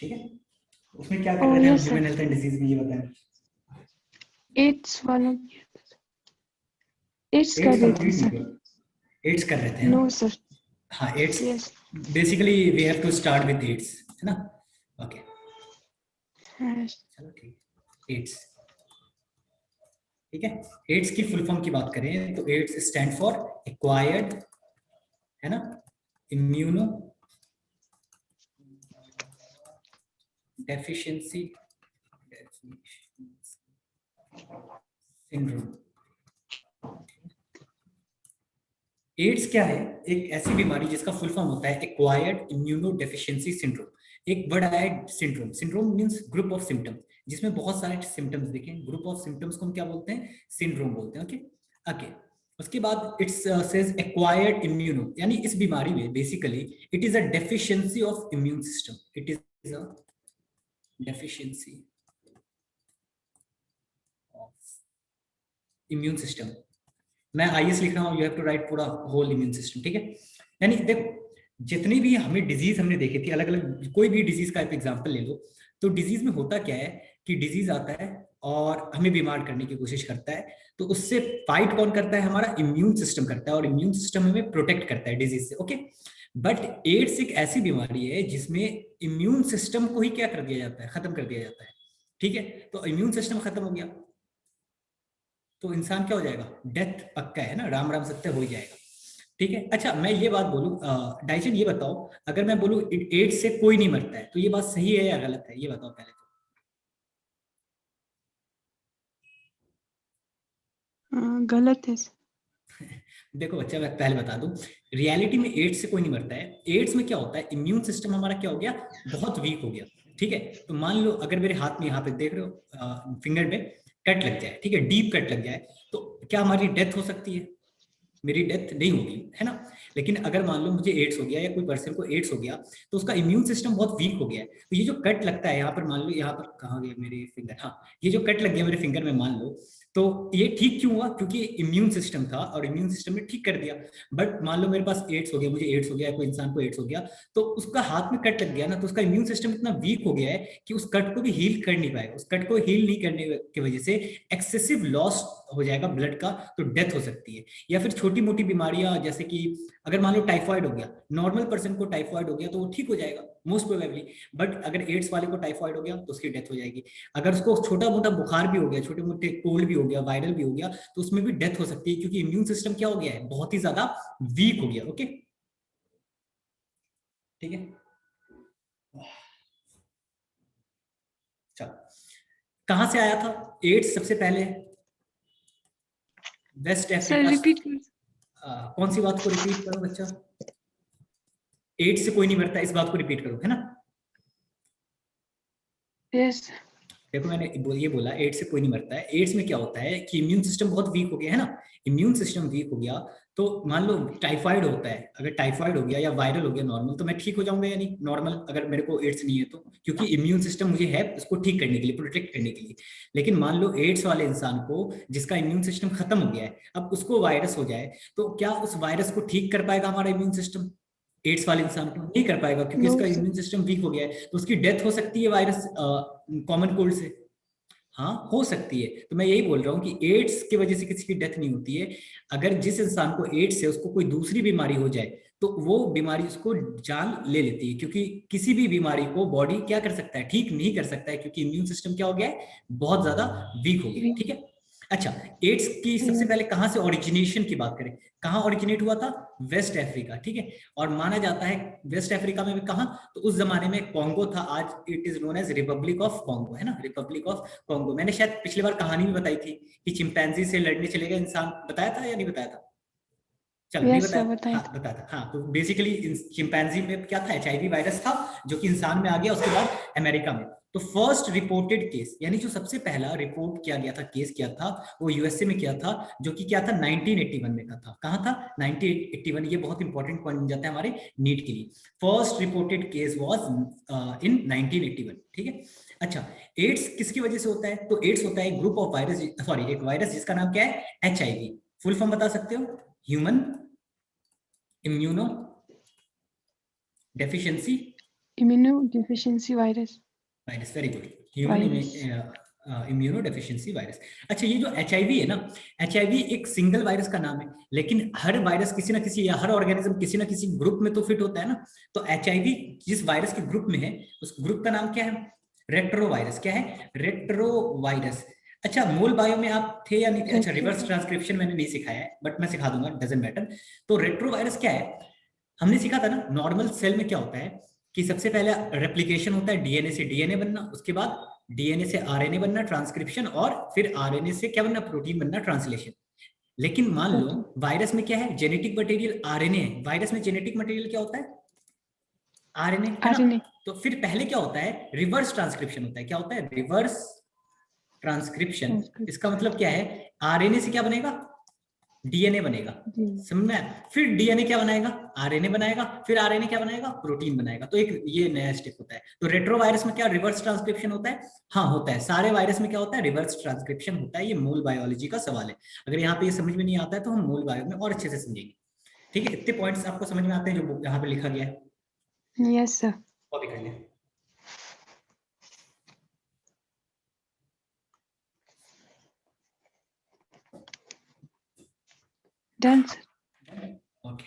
ठीक है, उसमें क्या कर रहे थे हम yes human sir. Health and disease में, ये बताएं। एड्स वाला, एड्स कर एड्स रहे थे कंप्लीट नहीं सर। किया, एड्स कर रहे थे नो ना। सर। हाँ AIDS, yes. Basically we have to start with AIDS, है ना। ओके चलो ठीक, एड्स, ठीक है। एड्स की फुल फॉर्म की बात करें तो एड्स स्टैंड फॉर एक्वायर्ड, है ना, इम्यूनो डेफिशिएंसी सिंड्रोम। एड्स क्या है? एक ऐसी बीमारी जिसका फुल फॉर्म होता है एक्वायर्ड इम्यूनो डेफिशिएंसी सिंड्रोम। एक वर्ड आया syndrome, syndrome means group of symptoms, जिसमें बहुत सारे सिम्टम्स देखें, ग्रुप ऑफ सिम्टम्स को हम क्या बोलते हैं? सिंड्रोम बोलते हैं। ओके ओके, उसके बाद इट्स सेज एक्वायर्ड इम्यूनो, यानी इस बीमारी में basically it is a deficiency of immune system, it is a deficiency of immune system. मैं आईएस लिख रहा हूँ, यू हैव टू राइट पूरा होल इम्यून सिस्टम, ठीक है। यानी देखो, जितनी भी हमें डिजीज हमने देखी थी, अलग अलग कोई भी डिजीज का एग्जांपल ले लो, तो डिजीज में होता क्या है कि डिजीज आता है और हमें बीमार करने की कोशिश करता है, तो उससे फाइट कौन करता है? हमारा इम्यून सिस्टम करता है, और इम्यून सिस्टम हमें प्रोटेक्ट करता है डिजीज से। ओके, बट एड्स एक ऐसी बीमारी है जिसमें इम्यून सिस्टम को ही क्या कर दिया जाता है? खत्म कर दिया जाता है, ठीक है। तो इम्यून सिस्टम खत्म हो गया तो इंसान क्या हो जाएगा? डेथ पक्का है ना, राम राम सत्य हो ही जाएगा, ठीक है। अच्छा मैं ये बात बोलूं, डाइजन ये बताओ, अगर मैं बोलूं एड्स से कोई नहीं मरता है, तो ये बात सही है या गलत है? ये बताओ पहले तो। गलत है सर। देखो बच्चा, मैं पहले बता दूं, रियलिटी में एड्स से कोई नहीं मरता है। एड्स में क्या होता है, इम्यून सिस्टम हमारा क्या हो गया? बहुत वीक हो गया, ठीक है। तो मान लो अगर मेरे हाथ में, यहाँ पे देख रहे हो फिंगर में कट लग जाए, ठीक है, डीप कट लग जाए, तो क्या हमारी डेथ हो सकती है? मेरी डेथ नहीं होगी, है ना। लेकिन अगर मान लो मुझे एड्स हो गया या कोई पर्सन को एड्स हो गया, तो उसका इम्यून सिस्टम बहुत वीक हो गया है, तो ये जो कट लगता है यहाँ पर, मान लो यहाँ पर, कहाँ गया मेरे फिंगर, हाँ, ये जो कट लग गया मेरे फिंगर में मान लो, तो ये ठीक क्यों हुआ? क्योंकि इम्यून सिस्टम था और इम्यून सिस्टम ने ठीक कर दिया। बट मान लो मेरे पास एड्स हो गया, मुझे एड्स हो गया, कोई इंसान को एड्स हो गया, तो उसका हाथ में कट लग गया ना, तो उसका इम्यून सिस्टम इतना वीक हो गया है कि उस कट को भी हील कर नहीं पाएगा। उस कट को हील नहीं करने की वजह से एक्सेसिव लॉस हो जाएगा ब्लड का, तो डेथ हो सकती है। या फिर छोटी मोटी बीमारियां, जैसे कि अगर मान लो टाइफाइड हो गया, नॉर्मल पर्सन को टाइफाइड हो गया तो वो ठीक हो जाएगा मोस्ट प्रोबेबली, बट अगर एड्स वाले को टाइफाइड हो गया तो उसकी डेथ हो जाएगी। अगर उसको छोटा मोटा बुखार भी हो गया, छोटे मोटे कोल्ड भी हो गया, वायरल भी हो गया, तो उसमें भी डेथ हो सकती है, क्योंकि इम्यून सिस्टम क्या हो गया है? बहुत ही ज्यादा वीक हो गया। ओके ठीक है, चलो, कहां से आया था एड्स सबसे पहले? Waste sir Africa. रिपीट कर। कौन सी बात को रिपीट करो बच्चा? एड्स से कोई नहीं मरता, इस बात को रिपीट करो, है ना। यस। देखो मैंने ये बोला एड्स से कोई नहीं मरता है। एड्स में क्या होता है कि इम्यून सिस्टम बहुत वीक हो गया, है ना। इम्यून सिस्टम वीक हो गया, तो मान लो टाइफाइड होता है, अगर टाइफाइड हो गया या वायरल हो गया नॉर्मल, तो मैं ठीक हो जाऊंगा या नहीं नॉर्मल, अगर मेरे को एड्स नहीं है तो, क्योंकि इम्यून सिस्टम मुझे है उसको ठीक करने के लिए, प्रोटेक्ट करने के लिए। लेकिन मान लो एड्स वाले इंसान को, जिसका इम्यून सिस्टम खत्म हो गया है, अब उसको वायरस हो जाए, तो क्या उस वायरस को ठीक कर पाएगा हमारा इम्यून सिस्टम? एड्स वाले इंसान को नहीं कर पाएगा, क्योंकि नो इसका सर। इम्यून सिस्टम वीक हो गया है, तो उसकी डेथ हो सकती है वायरस, कॉमन कोल्ड से। हाँ हो सकती है, तो मैं यही बोल रहा हूँ कि एड्स की वजह से किसी की डेथ नहीं होती है। अगर जिस इंसान को एड्स है उसको कोई दूसरी बीमारी हो जाए, तो वो बीमारी उसको जान ले लेती है, क्योंकि किसी भी बीमारी को बॉडी क्या कर सकता है? ठीक नहीं कर सकता है, क्योंकि इम्यून सिस्टम क्या हो गया है? बहुत ज्यादा वीक हो गया है, ठीक है। अच्छा, एड्स की सबसे पहले कहां से ओरिजिनेशन की बात करें, कहां ओरिजिनेट हुआ था? वेस्ट अफ्रीका, ठीक है। और माना जाता है वेस्ट अफ्रीका में भी, कहां? तो उस जमाने में कॉन्गो था, आज it is known as Republic of Congo, है ना, रिपब्लिक ऑफ कॉन्गो। मैंने शायद पिछली बार कहानी भी बताई थी कि चिंपैंजी से लड़ने चले गए इंसान, बताया था या नहीं बताया था? चलो नहीं यस सर बताया, बताए हाँ थे। बताया था। हाँ, तो बेसिकली चिंपैंजी में क्या था? एचआईवी वायरस था, जो कि इंसान में आ गया, उसके बाद अमेरिका में। तो फर्स्ट रिपोर्टेड केस, यानी जो सबसे पहला रिपोर्ट किया गया था, केस किया था, वो यूएसए में किया था, जो कि क्या था? 1981 में का था। कहाँ था? 1981। ये बहुत इंपॉर्टेंट पॉइंट बन जाता है हमारे नीट के लिए। First reported case was in 1981, ठीक है। अच्छा, एड्स किसकी वजह से होता है? तो एड्स होता है ग्रुप ऑफ वायरस, सॉरी, एक वायरस जिसका नाम क्या है? एचआईवी। फुल फॉर्म बता सकते हो? Human immuno deficiency Immunodeficiency virus. Virus, very good, human immunodeficiency virus. अच्छा, ये जो HIV है ना, HIV एक सिंगल वायरस का नाम है, लेकिन हर वायरस किसी ना किसी या हर ऑर्गेनिज्म किसी ना किसी ग्रुप में तो फिट होता है ना। तो HIV जिस वायरस के ग्रुप में है, उस ग्रुप का नाम क्या है? रेट्रोवायरस। क्या है? रेट्रोवायरस। अच्छा, मोल बायो में आप थे या नहीं थे? अच्छा, रिवर्स ट्रांसक्रिप्शन मैंने नहीं सिखाया है, बट मैं सिखा दूंगा, डजंट मैटर। तो रेट्रोवायरस क्या है? हमने सीखा था ना, नॉर्मल सेल में क्या होता है कि सबसे पहले रेप्लिकेशन होता है, डीएनए से डीएनए बनना, उसके बाद डीएनए से आरएनए बनना, ट्रांसक्रिप्शन, और फिर आरएनए से क्या बनना? प्रोटीन बनना, ट्रांसलेशन। लेकिन मान लो वायरस में क्या है? जेनेटिक मटेरियल आरएनए है। वायरस में जेनेटिक मटेरियल क्या होता है? आरएनए, है ना? तो फिर पहले क्या होता है? रिवर्स ट्रांसक्रिप्शन होता है। क्या होता है? Reverse transcription. इसका मतलब क्या है? आरएनए से क्या बनेगा? डीएनए बनेगा, समझ में? फिर डीएनए क्या बनाएगा? आरएनए बनाएगा, फिर आरएनए क्या बनाएगा? प्रोटीन बनाएगा। तो एक ये नया स्टेप होता है। तो रेट्रोवायरस में क्या रिवर्स ट्रांसक्रिप्शन होता है? हाँ, होता है। सारे वायरस में क्या होता है? रिवर्स ट्रांसक्रिप्शन होता है। ये मूल बायोलॉजी का सवाल है। अगर यहाँ पे ये समझ में नहीं आता है तो हम मूल बायो में और अच्छे से समझेंगे। ठीक है, इतने पॉइंट्स आपको समझ में आते हैं जो यहाँ पे लिखा गया है? Yes sir. कॉपी कर लें। Done sir. ओके,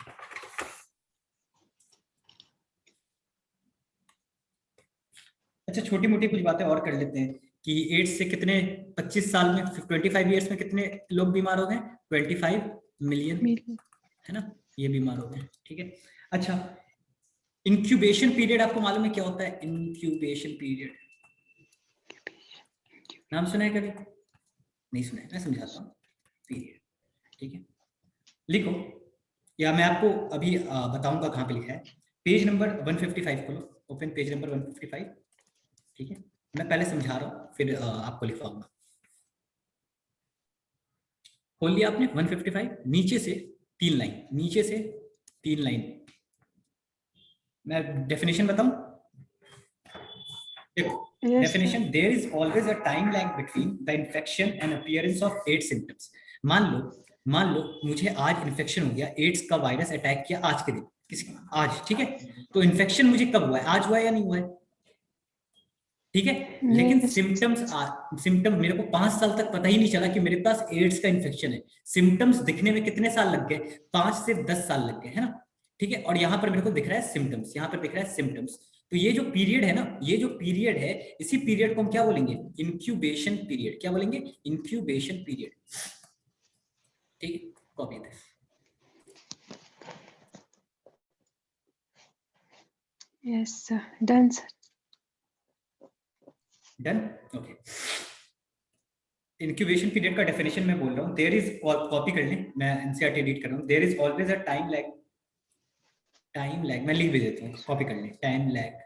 अच्छा, छोटी मोटी कुछ बातें और कर लेते हैं कि एड्स से कितने 25 साल में 25 ईयर्स में कितने लोग बीमार हो गए? 25 मिलियन, है ना? ये बीमार हो गए। ठीक है। अच्छा, इंक्यूबेशन पीरियड आपको मालूम है क्या होता है? इंक्यूबेशन पीरियड नाम सुना है कभी? नहीं सुना है? मैं समझाता हूँ। पीरियड, ठीक है, लिखो, या मैं आपको अभी बताऊंगा कहाँ पे लिखा है। पेज नंबर 155 खोलो, ओपन पेज नंबर 155। ठीक है, मैं पहले समझा रहा हूँ फिर आपको लिखवाऊंगा। खोल लिया आपने 155? नीचे से 3 लाइन, नीचे से 3 लाइन। मैं डेफिनेशन बताऊं? देखो, definition, there is always a time lag between the infection and appearance of AIDS symptoms. मान लो मुझे आज इन्फेक्शन हो गया, एड्स का वायरस अटैक किया आज के दिन, किसी आज, ठीक है? तो इन्फेक्शन मुझे कब हुआ है? आज हुआ है या नहीं हुआ है? ठीक है, लेकिन सिम्टम मेरे को 5 साल तक पता ही नहीं चला कि मेरे पास एड्स का इन्फेक्शन है। सिम्टम्स दिखने में कितने साल लग गए? 5 से 10 साल लग गए, है ना? ठीक है, और यहाँ पर मेरे को दिख रहा है सिम्टम्स, यहाँ पर दिख रहा है सिम्टम्स। तो ये जो पीरियड है ना, ये जो पीरियड है, इसी पीरियड को हम क्या बोलेंगे? Incubation period. क्या बोलेंगे? Incubation period. ठीक है, copy this. Yes sir, done sir. Done, okay. Incubation period का डेफिनेशन मैं बोल रहा हूँ, देयर इज, कॉपी कर लें, मैं एनसीईआरटी रीड कर रहा हूँ। There is always a time lag, मैं लिख भी देता हूँ, कॉपी कर लें। टाइम लैग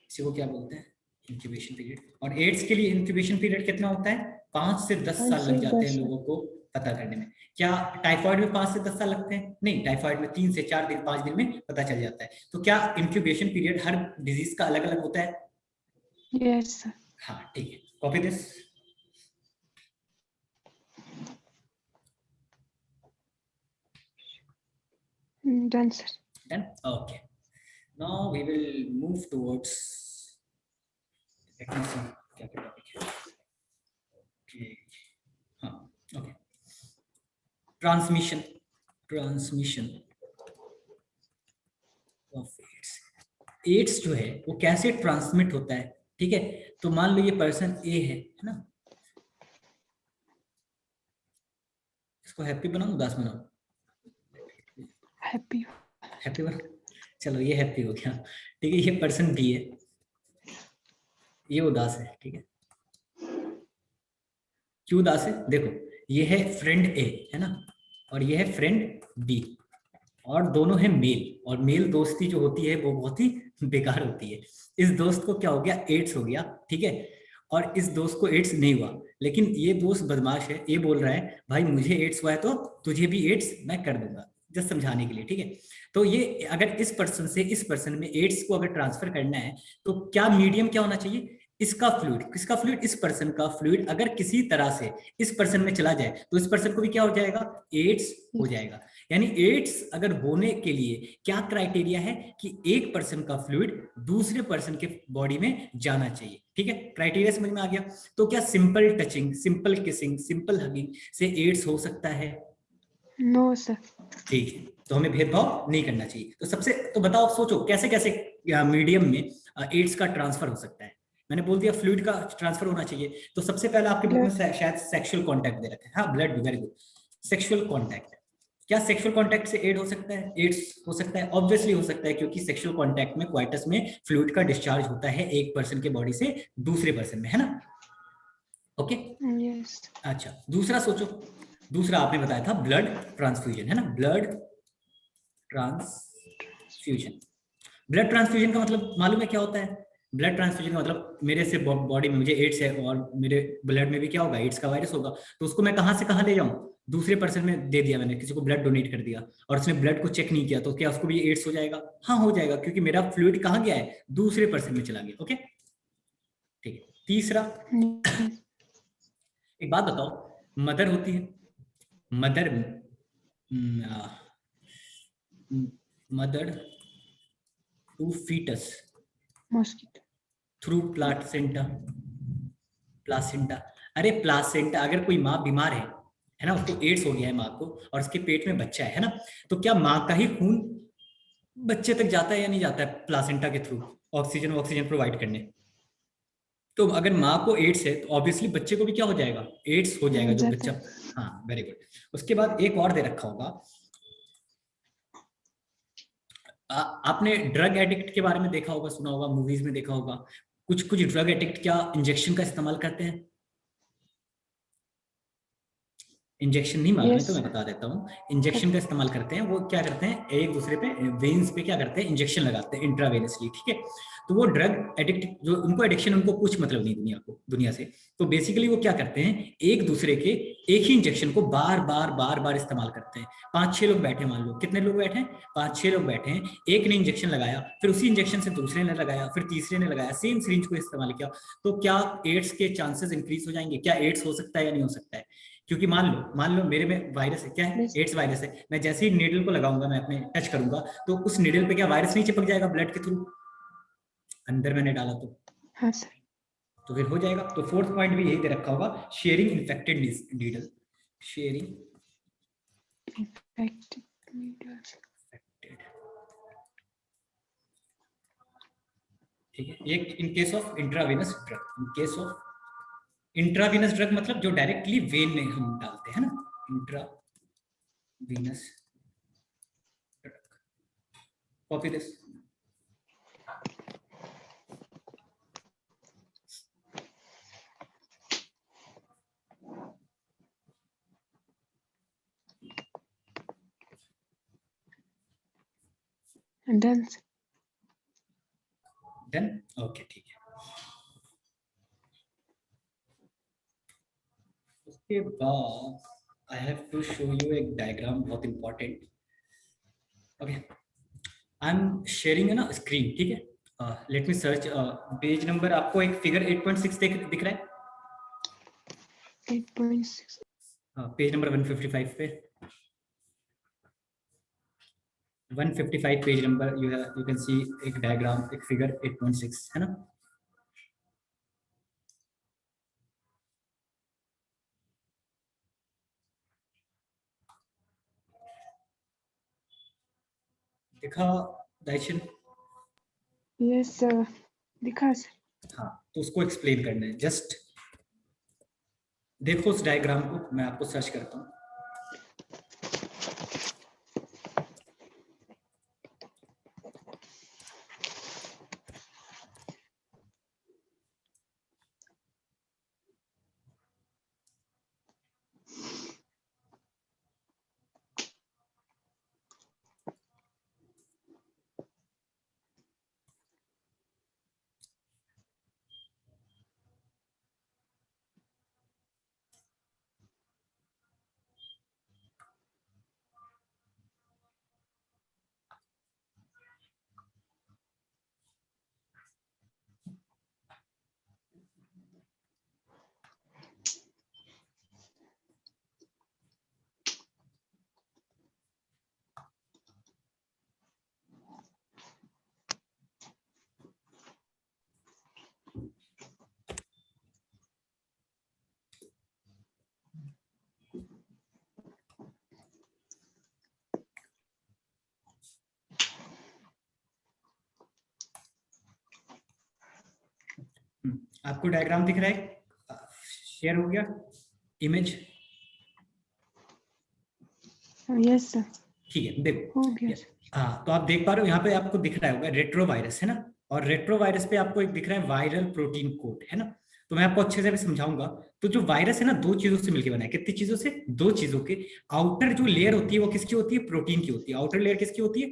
इसी को क्या बोलते हैं? Incubation period. और एड्स के लिए इंक्यूबेशन पीरियड कितना होता है? 5 से 10 साल लग जाते हैं लोगों को पता करने में। क्या टाइफाइड में 5 से 10 साल लगते हैं? नहीं, टाइफाइड में 3 से 4 दिन, 5 दिन में पता चल जाता है। तो क्या इंक्यूबेशन पीरियड हर डिजीज का अलग अलग होता है? Yes sir. हाँ, ठीक है, copy this. Done sir. Done, okay. Now we will move towards, let me see क्या क्या टॉपिक है। हाँ, okay, transmission of AIDS. AIDS जो है वो कैसे ट्रांसमिट होता है? ठीक है, तो मान लो ये पर्सन ए है ना? इसको हैप्पी बनाऊं, उदास बनाऊं? हैप्पी बनाऊं, चलो ये हैप्पी हो गया। ठीक है, ये पर्सन बी है, ये उदास है। ठीक है, क्यों उदास है? देखो, ये है फ्रेंड ए, है ना, और ये है फ्रेंड बी, और दोनों है मेल। और मेल दोस्ती जो होती है वो बहुत ही बेकार होती है। इस दोस्त को क्या हो गया? एड्स हो गया, ठीक है, और इस दोस्त को एड्स नहीं हुआ, लेकिन ये दोस्त बदमाश है, ये बोल रहा है भाई मुझे एड्स हुआ है तो तुझे भी एड्स मैं कर दूंगा। जस्ट समझाने के लिए, ठीक है। तो ये अगर इस पर्सन से इस पर्सन में एड्स को अगर ट्रांसफर करना है तो क्या मीडियम क्या होना चाहिए, इसका फ्लूइड, किसका फ्लूइड, इस पर्सन का फ्लूइड अगर किसी तरह से इस पर्सन में चला जाए तो इस पर्सन को भी क्या हो जाएगा, एड्स हो जाएगा। यानी एड्स अगर होने के लिए क्या क्राइटेरिया है कि एक पर्सन का फ्लूइड दूसरे पर्सन के बॉडी में जाना चाहिए, ठीक है। क्राइटेरिया समझ में आ गया। तो क्या simple touching, simple kissing, simple hugging से एड्स हो सकता है? No sir. ठीक है, तो हमें भेदभाव नहीं करना चाहिए। तो सबसे तो बताओ, सोचो कैसे कैसे मीडियम में एड्स का ट्रांसफर हो सकता है। मैंने बोल दिया फ्लूइड का ट्रांसफर होना चाहिए, तो सबसे पहले आपके बुक में शायद सेक्सुअल कांटेक्ट दे रखा है, हाँ blood, very good. Sexual contact, क्या सेक्सुअल कांटेक्ट से एड हो सकता है, एड्स हो सकता है? ऑब्वियसली हो सकता है, क्योंकि सेक्सुअल कांटेक्ट में क्वाइटस में फ्लूइड का डिस्चार्ज होता है एक पर्सन के बॉडी से दूसरे पर्सन में, है ना। Okay, yes. अच्छा दूसरा सोचो, दूसरा आपने बताया था ब्लड ट्रांसफ्यूजन, है ना, ब्लड ट्रांसफ्यूजन। ब्लड ट्रांसफ्यूजन का मतलब मालूम है क्या होता है? ब्लड ट्रांसफ्यूजन का मतलब मेरे से बॉडी में मुझे एड्स है और मेरे ब्लड में भी क्या होगा, एड्स का वायरस होगा, तो उसको मैं कहां से कहां ले जाऊं, दूसरे पर्सन में दे दिया, मैंने किसी को ब्लड डोनेट कर दिया और उसने ब्लड को चेक नहीं किया, तो क्या उसको भी एड्स हो जाएगा? हाँ हो जाएगा, क्योंकि मेरा फ्लूइड कहां गया है, दूसरे पर्सन में चला गया। ओके ठीक है। तीसरा, एक बात बताओ, मदर होती है, mother, mother to foetus mosquito. Through placenta, placenta, अरे प्लासेंटा, अगर कोई माँ बीमार है ना, उसको एड्स हो गया है माँ को और उसके पेट में बच्चा है ना, तो क्या माँ का ही खून बच्चे तक जाता है या नहीं जाता है प्लासेंटा के थ्रू, ऑक्सीजन ऑक्सीजन प्रोवाइड करने? तो अगर माँ को एड्स है तो ऑब्वियसली बच्चे को भी क्या हो जाएगा, एड्स हो जाएगा जो बच्चा। हाँ वेरी गुड। उसके बाद एक और दे रखा होगा, आपने ड्रग एडिक्ट के बारे में देखा होगा, सुना होगा, मूवीज में देखा होगा, कुछ कुछ ड्रग एडिक्ट क्या इंजेक्शन का इस्तेमाल करते हैं? इंजेक्शन नहीं मालूम है तो मैं बता देता हूँ, इंजेक्शन का इस्तेमाल करते हैं। वो क्या करते हैं, एक दूसरे पे वेन्स पे क्या करते हैं, इंजेक्शन लगाते हैं इंट्रावेनसली, ठीक है। तो वो ड्रग एडिक्ट जो, उनको एडिक्शन, उनको कुछ मतलब नहीं दुनिया से, तो बेसिकली वो क्या करते हैं, एक दूसरे के एक ही इंजेक्शन को बार बार बार बार इस्तेमाल करते हैं। 5-6 लोग बैठे, मान लो कितने लोग बैठे हैं, 5-6 लोग बैठे हैं, एक ने इंजेक्शन लगाया, फिर उसी इंजेक्शन से दूसरे ने लगाया, फिर तीसरे ने लगाया, सेम सिरिंज को इस्तेमाल किया, तो क्या एड्स के चांसेस इंक्रीज हो जाएंगे? क्या एड्स हो सकता है या नहीं हो सकता है? क्योंकि मान लो मेरे में वायरस है, क्या है, एड्स वायरस है, मैं जैसे ही नीडल को लगाऊंगा, मैं अपने टच करूंगा, तो उस नीडल पे क्या वायरस नहीं चिपक जाएगा ब्लड के थ्रू, अंदर मैंने डाला तो? हाँ सर। तो फिर हो जाएगा। तो फोर्थ पॉइंट भी यही दे रखा होगा, sharing infected needle, sharing infected needles. ठीक है। एक in case of intravenous drug, in case of intravenous drug मतलब जो डायरेक्टली वेन में हम डालते हैं ना, intravenous drug. Copy this. Done. Done, okay ठीक है। उसके बाद I have to show you एक डायग्राम, बहुत important. Okay, I am sharing है ना स्क्रीन, ठीक है। Let me search page number, आपको एक फिगर 8.6 दिख रहा है? 8.6। पेज नंबर 155 पे, 155 page number, you can see एक डायग्राम, एक फिगर 8.6, है ना। देखा दाइशन? यस सर, दिखा सर। हाँ, तो उसको एक्सप्लेन करना है, जस्ट देखो उस डायग्राम को, मैं आपको सर्च करता हूँ। आपको डायग्राम दिख रहा है? शेयर हो गया इमेज? यस सर, ठीक है, देखो हो गया सर। हाँ, तो आप देख पा रहे हो यहाँ पे आपको दिख रहा होगा रेट्रो वायरस, है ना? और रेट्रो वायरस पे आपको एक दिख रहा है वायरल प्रोटीन कोड, है ना? तो मैं आपको अच्छे से भी समझाऊंगा। तो जो वायरस है ना, दो चीजों से मिलकर बना है। कितनी चीजों से? दो चीजों के। आउटर जो लेयर होती है वो किसकी होती है? प्रोटीन की होती है। आउटर लेयर किसकी होती है?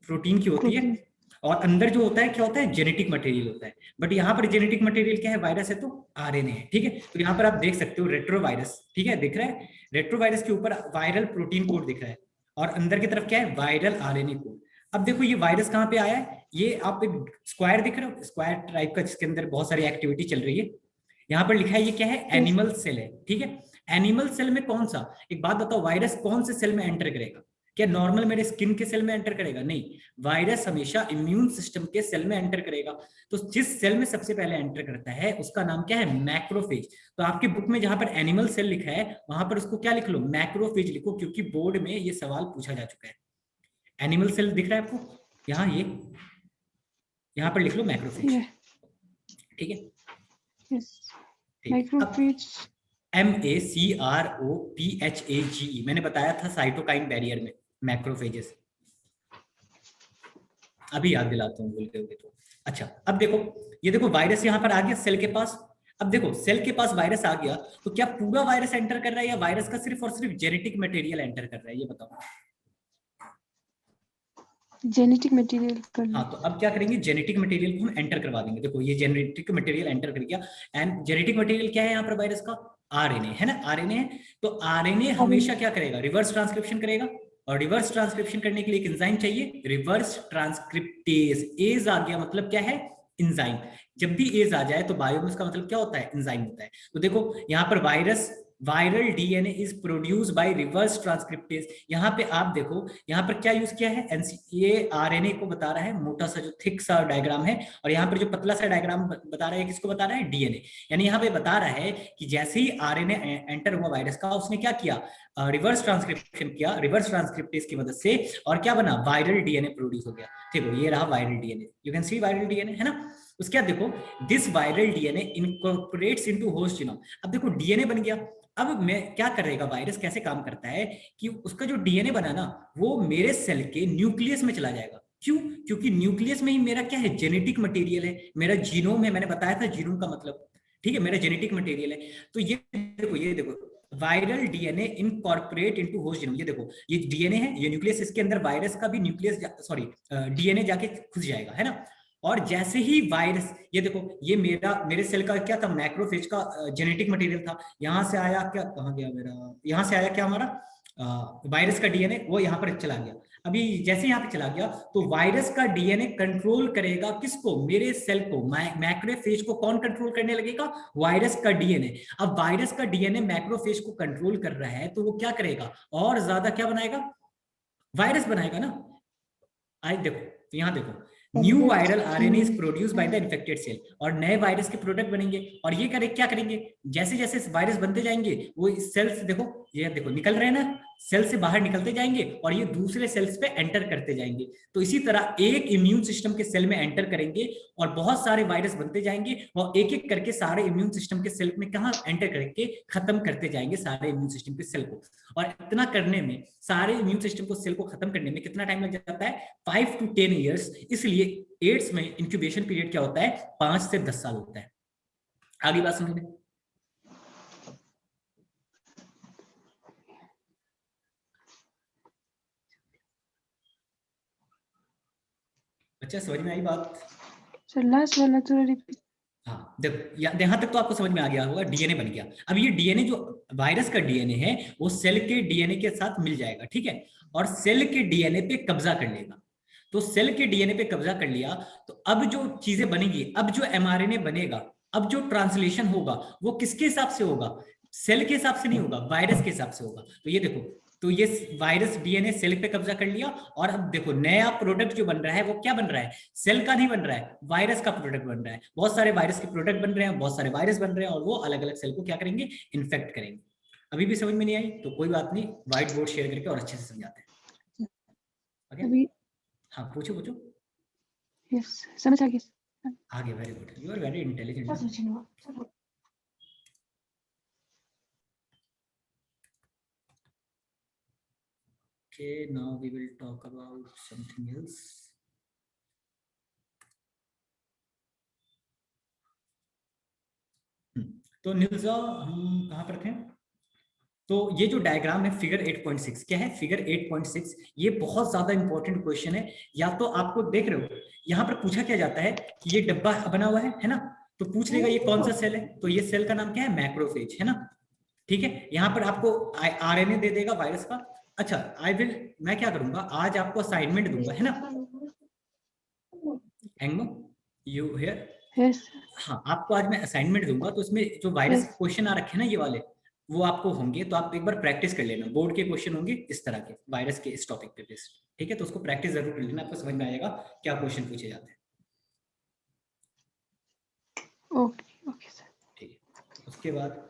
प्रोटीन की होती है। प्रोटीन। और अंदर जो होता है क्या होता है? जेनेटिक मटेरियल होता है। बट यहाँ पर जेनेटिक मटेरियल क्या है? वायरस है तो आरएनए है, ठीक है? तो यहाँ पर आप देख सकते हो रेट्रो वायरस, ठीक है, दिख रहा है? रेट्रो वायरस के ऊपर वायरल प्रोटीन कोड दिख रहा है और अंदर की तरफ क्या है? Viral RNA code. अब देखो ये वायरस कहाँ पे आया है? ये आप एक स्क्वायर दिख रहे हो, स्क्वायर टाइप का, जिसके अंदर बहुत सारी एक्टिविटी चल रही है। यहाँ पर लिखा है ये क्या है? एनिमल सेल है, ठीक है? एनिमल सेल में कौन सा? एक बात बताओ, वायरस कौन से सेल में एंटर करेगा? क्या नॉर्मल मेरे स्किन के सेल में एंटर करेगा? नहीं, वायरस हमेशा इम्यून सिस्टम के सेल में एंटर करेगा। तो जिस सेल में सबसे पहले एंटर करता है उसका नाम क्या है? मैक्रोफेज। तो आपकी बुक में जहां पर एनिमल सेल लिखा है वहां पर उसको क्या लिख लो? मैक्रोफेज लिखो, क्योंकि बोर्ड में ये सवाल पूछा जा चुका है। एनिमल सेल दिख रहा है आपको यहाँ? ये यहाँ पर लिख लो मैक्रोफेज, ठीक है? यस, ठीक। मैक्रोफेज। MACROPHAGE, मैंने बताया था साइटोकाइन बैरियर में मैक्रोफेजेस। अभी याद दिलाता हूँ, भूल गए तो। अच्छा, अब देखो, ये देखो वायरस यहाँ पर आ गया सेल के पास। अब देखो सेल के पास वायरस आ गया तो क्या पूरा वायरस एंटर कर रहा है या वायरस का सिर्फ और सिर्फ जेनेटिक मटेरियल एंटर कर रहा है? ये बताओ। जेनेटिक मटेरियल कर लो। हाँ, तो अब क्या करेंगे? जेनेटिक मटेरियल को हम एंटर करवा देंगे। देखो ये जेनेटिक मटेरियल एंटर कर गया। एंड जेनेटिक मटेरियल क्या है यहाँ पर वायरस का? आरएनए, है ना? आरएनए है। तो आरएनए हमेशा क्या करेगा? रिवर्स ट्रांसक्रिप्शन करेगा। और रिवर्स ट्रांसक्रिप्शन करने के लिए एक एंजाइम चाहिए, रिवर्स ट्रांसक्रिप्टेज। एज आ गया मतलब क्या है? एंजाइम। जब भी एज आ जाए तो बायो में उसका मतलब क्या होता है? एंजाइम होता है। तो देखो यहाँ पर viral DNA is produce bye reverse transcriptase. यहाँ पे आप देखो, यहाँ पर क्या यूज किया है? ये आरएनए को बता रहा है, मोटा सा जो थिक सा डायग्राम है, और यहाँ पर जो पतला सा डायग्राम बता रहा है, किसको बता रहा है? डीएनए। यानी यहाँ पे बता रहा है कि जैसे ही आरएनए एंटर हुआ वायरस का, उसने क्या किया? रिवर्स ट्रांसक्रिप्शन किया, रिवर्स ट्रांसक्रिप्टेज की मदद से, और क्या बना? वायरल डीएनए प्रोड्यूस हो गया। देखो ये रहा viral DNA, you can see viral DNA, है ना? उसके बाद देखो, this viral DNA incorporates into host genome. अब देखो डीएनए बन गया। अब मैं क्या करेगा वायरस? कैसे काम करता है कि उसका जो डीएनए बना ना, वो मेरे सेल के न्यूक्लियस में चला जाएगा। क्यों? क्योंकि न्यूक्लियस में ही मेरा क्या है? जेनेटिक मटेरियल है, मेरा जीनोम है। मैंने बताया था जीनोम का मतलब, ठीक है? मेरा जेनेटिक मटेरियल है। तो ये देखो viral DNA incorporate into host genome. ये देखो ये डीएनए है, ये न्यूक्लियस, इसके अंदर वायरस का भी न्यूक्लियस, सॉरी डीएनए जाके घुस जाएगा, है ना? और जैसे ही वायरस, ये देखो ये मेरे सेल का क्या था? मैक्रोफेज का जेनेटिक मटेरियल था। यहां से आया क्या? कहाँ गया मेरा? यहां से आया क्या हमारा? वायरस का डीएनए, वो यहां पर चला गया। अभी जैसे यहाँ पे चला गया तो वायरस का डीएनए कंट्रोल करेगा किसको? मेरे सेल को। मैक्रोफेज को कौन कंट्रोल करने लगेगा? वायरस का डीएनए। अब वायरस का डीएनए मैक्रोफेज को कंट्रोल कर रहा है तो वो क्या करेगा? और ज्यादा क्या बनाएगा? वायरस बनाएगा ना। आई देखो, तो यहाँ देखो, new viral RNA is produce by the infected cell, और नए वायरस के प्रोडक्ट बनेंगे। और ये क्या करेंगे? जैसे जैसे वायरस बनते जाएंगे वो इस सेल से, देखो ये देखो निकल रहे हैं ना, सेल से बाहर निकलते जाएंगे और ये दूसरे सेल्स पे एंटर करते जाएंगे। तो इसी तरह एक इम्यून सिस्टम के सेल में एंटर करेंगे और बहुत सारे वायरस बनते जाएंगे और एक एक करके सारे इम्यून सिस्टम के सेल में कहाँ एंटर करके खत्म करते जाएंगे सारे इम्यून सिस्टम के सेल को। और इतना करने में, सारे इम्यून सिस्टम को सेल को खत्म करने में कितना टाइम लग जाता है? 5 to 10 ईयर्स। इसलिए एड्स में इंक्यूबेशन पीरियड क्या होता है? 5 से 10 साल होता है। आगे बात समझ में? अच्छा, समझ में आई बात? सर लास्ट वाला थोड़ा रिपीट। हाँ देखो, यहाँ तक तो आपको समझ में आ गया होगा, डीएनए बन गया। अब ये डीएनए जो वायरस का डीएनए है वो सेल के डीएनए के साथ मिल जाएगा, ठीक है? और सेल के डीएनए पे कब्जा कर लेगा। तो सेल के डीएनए पे कब्जा कर लिया तो अब जो चीजें बनेंगी, अब जो एमआरएनए बनेगा, अब जो ट्रांसलेशन होगा वो किसके हिसाब से होगा? सेल के हिसाब से नहीं होगा, वायरस के हिसाब से होगा। तो ये देखो, तो ये वायरस डीएनए सेल पे कब्जा कर लिया, और अब देखो नया प्रोडक्ट जो बन रहा है वो क्या बन रहा है? सेल का नहीं बन रहा है, वायरस का प्रोडक्ट बन रहा है। बहुत सारे वायरस के प्रोडक्ट बन रहे हैं, बहुत सारे वायरस बन रहे हैं, और वो अलग अलग सेल को क्या करेंगे? इन्फेक्ट करेंगे। अभी भी समझ में नहीं आई तो कोई बात नहीं, व्हाइट बोर्ड शेयर करके और अच्छे से समझाते हैं। अभी हाँ पूछो। यस समझ आ गया। आगे, very good, you are very intelligent. Okay, now we will talk about something else. तो न्यूज़ा हम कहाँ पर थे? तो ये जो डायग्राम है फिगर 8.6, क्या है फिगर 8.6? ये बहुत ज्यादा इंपॉर्टेंट क्वेश्चन है। या तो आपको देख रहे हो यहाँ पर पूछा क्या जाता है कि ये डब्बा बना हुआ है ना, तो पूछ लेगा ये कौन सा सेल है, तो ये सेल का नाम क्या है? मैक्रोफेज, है ना। ठीक है, यहाँ पर आपको आरएनए दे देगा वायरस का। अच्छा, मैं क्या करूंगा, आज आपको असाइनमेंट दूंगा, है ना। एंगो, यू हियर? Yes. हाँ, आपको आज मैं असाइनमेंट दूंगा, तो इसमें जो वायरस Yes. के क्वेश्चन आ रखे हैं ना ये वाले, वो आपको होंगे, तो आप एक बार प्रैक्टिस कर लेना। बोर्ड के क्वेश्चन होंगे इस तरह के वायरस के इस टॉपिक पे बेस्ड, ठीक है। तो उसको प्रैक्टिस जरूर कर लेना, आपको समझ में आएगा क्या क्वेश्चन पूछे जाते हैं। Okay. Okay, sir. ठीक है, उसके बाद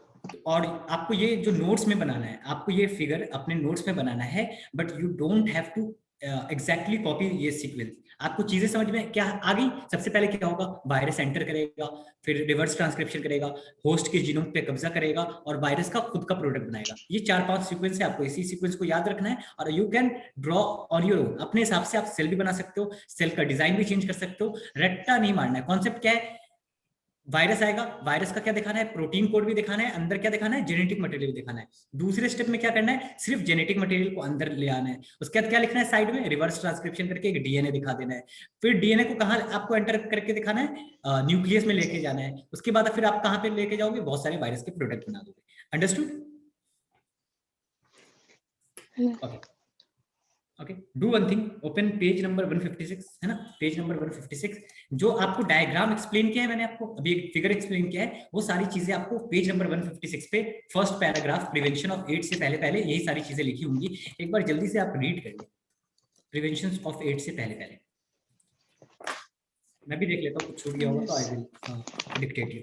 और आपको ये जो नोट्स में बनाना है, आपको ये फिगर अपने नोट्स में बनाना है, but you don't have to exactly copy ये सीक्वेंस। आपको चीजें समझ में क्या आ गई? सबसे पहले क्या होगा, वायरस एंटर करेगा, फिर रिवर्स ट्रांसक्रिप्शन करेगा, होस्ट के जीनोम पे कब्जा करेगा और वायरस का खुद का प्रोडक्ट बनाएगा। ये 4-5 सीक्वेंस है, आपको इसी सीक्वेंस को याद रखना है। और you can draw on your own, अपने हिसाब से आप सेल भी बना सकते हो, सेल का डिजाइन भी चेंज कर सकते हो। रट्टा नहीं मारना है। कॉन्सेप्ट क्या है, वायरस आएगा, वायरस का क्या दिखाना है, प्रोटीन कोड भी दिखाना है, अंदर क्या दिखाना है, जेनेटिक मटेरियल भी दिखाना है। दूसरे स्टेप में क्या करना है, सिर्फ जेनेटिक मटेरियल को अंदर ले आना है। उसके बाद क्या लिखना है साइड में, रिवर्स ट्रांसक्रिप्शन करके एक डीएनए दिखा देना है। फिर डीएनए को कहाँ आपको एंटर करके दिखाना है, न्यूक्लियस में लेके जाना है। उसके बाद फिर आप कहाँ पे लेके जाओगे, बहुत सारे वायरस के प्रोडक्ट बना दोगे। Understood? Okay okay, do one thing, open page number 156, है ना, पेज नंबर 156। जो आपको डायग्राम एक्सप्लेन किया है मैंने, आपको अभी एक फिगर एक्सप्लेन किया है, वो सारी चीजें आपको पेज नंबर 156 पे first paragraph, prevention of AIDS से पहले पहले यही सारी चीजें लिखी होंगी। एक बार जल्दी से आप रीड कर लो, प्रिवेंशन ऑफ एड्स से पहले पहले। मैं भी देख लेता हूँ, कुछ छूट गया होगा तो आई विल डिक्टेट यू।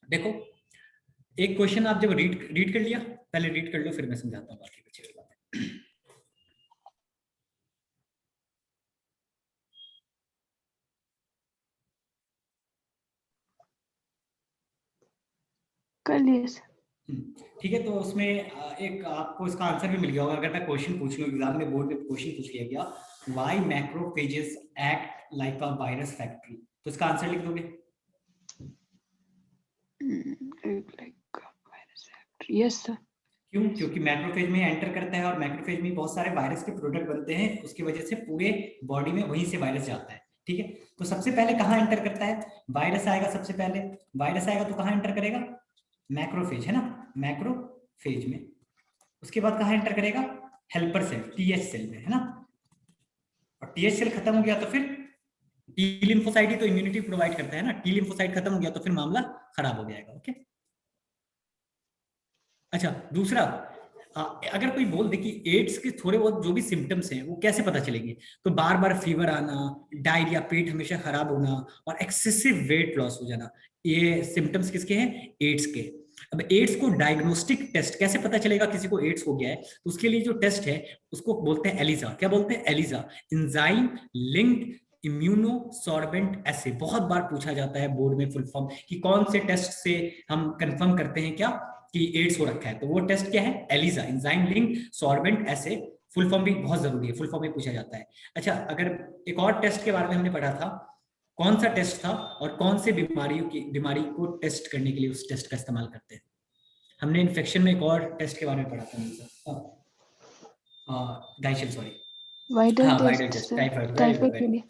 देखो, एक क्वेश्चन आप जब रीड कर लिया, पहले रीड कर लो, फिर मैं समझाता हूँ बाकी बचे हुए बातें। कर लिए सर। ठीक है, तो उसमें एक आपको इसका आंसर भी मिल गया होगा। अगर मैं क्वेश्चन पूछ लूँ, एग्जाम में बोर्ड में क्वेश्चन पूछ लिया गया, why macrophages act like a virus factory, तो इसका आंसर लिख दोगे? Yes, sir. क्यों? क्योंकि मैक्रोफेज में एंटर करता है और मैक्रोफेज में बहुत सारे वायरस के प्रोडक्ट बनते हैं, उसकी वजह से पूरे बॉडी में वहीं से वायरस जाता है। ठीक है, तो सबसे पहले कहाँ एंटर करता है? वायरस आएगा सबसे पहले, वायरस आएगा तो कहाँ एंटर करेगा? मैक्रोफेज, है ना, मैक्रोफेज में। उसके बाद कहाँ एंटर करेगा? हेल्पर सेल, टीएच सेल में, है ना। और टीएच सेल खत्म हो गया तो फिर टी लिम्फोसाइट ही तो इम्यूनिटी प्रोवाइड करता है ना, टी लिम्फोसाइट खत्म हो गया तो फिर मामला खराब हो जाएगा। ओके, अच्छा दूसरा, अगर कोई बोल दे कि एड्स के थोड़े बहुत जो भी सिम्टम्स हैं वो कैसे पता चलेंगे, तो बार बार फीवर आना, डायरिया, पेट हमेशा खराब होना और एक्सेसिव वेट लॉस हो जाना, ये सिम्टम्स किसके हैं? एड्स के। अब एड्स को डायग्नोस्टिक टेस्ट कैसे पता चलेगा किसी को एड्स हो गया है, तो उसके लिए जो टेस्ट है उसको बोलते हैं एलिजा। क्या बोलते हैं? एलिजा, एंजाइम लिंक्ड इम्यूनोसॉर्बेंट एसे। बहुत बार पूछा जाता है बोर्ड में फुल फॉर्म कि कौन से टेस्ट से हम कंफर्म करते हैं क्या कि एड्स हो रखा है, तो वो टेस्ट क्या है? एलिजा, एंजाइम लिंक्ड सॉर्बेंट एसे। फुल फॉर्म भी बहुत जरूरी है, फुल फॉर्म में पूछा जाता है। अच्छा, अगर एक और टेस्ट के बारे में हमने पढ़ा था, कौन सा टेस्ट था और कौन से बीमारी को टेस्ट करने के लिए उस टेस्ट का इस्तेमाल करते हैं? हमने इन्फेक्शन में एक और टेस्ट के बारे में पढ़ा था, डाइशल, सॉरी, हाँ, Widal test, typhoid, very good, very good.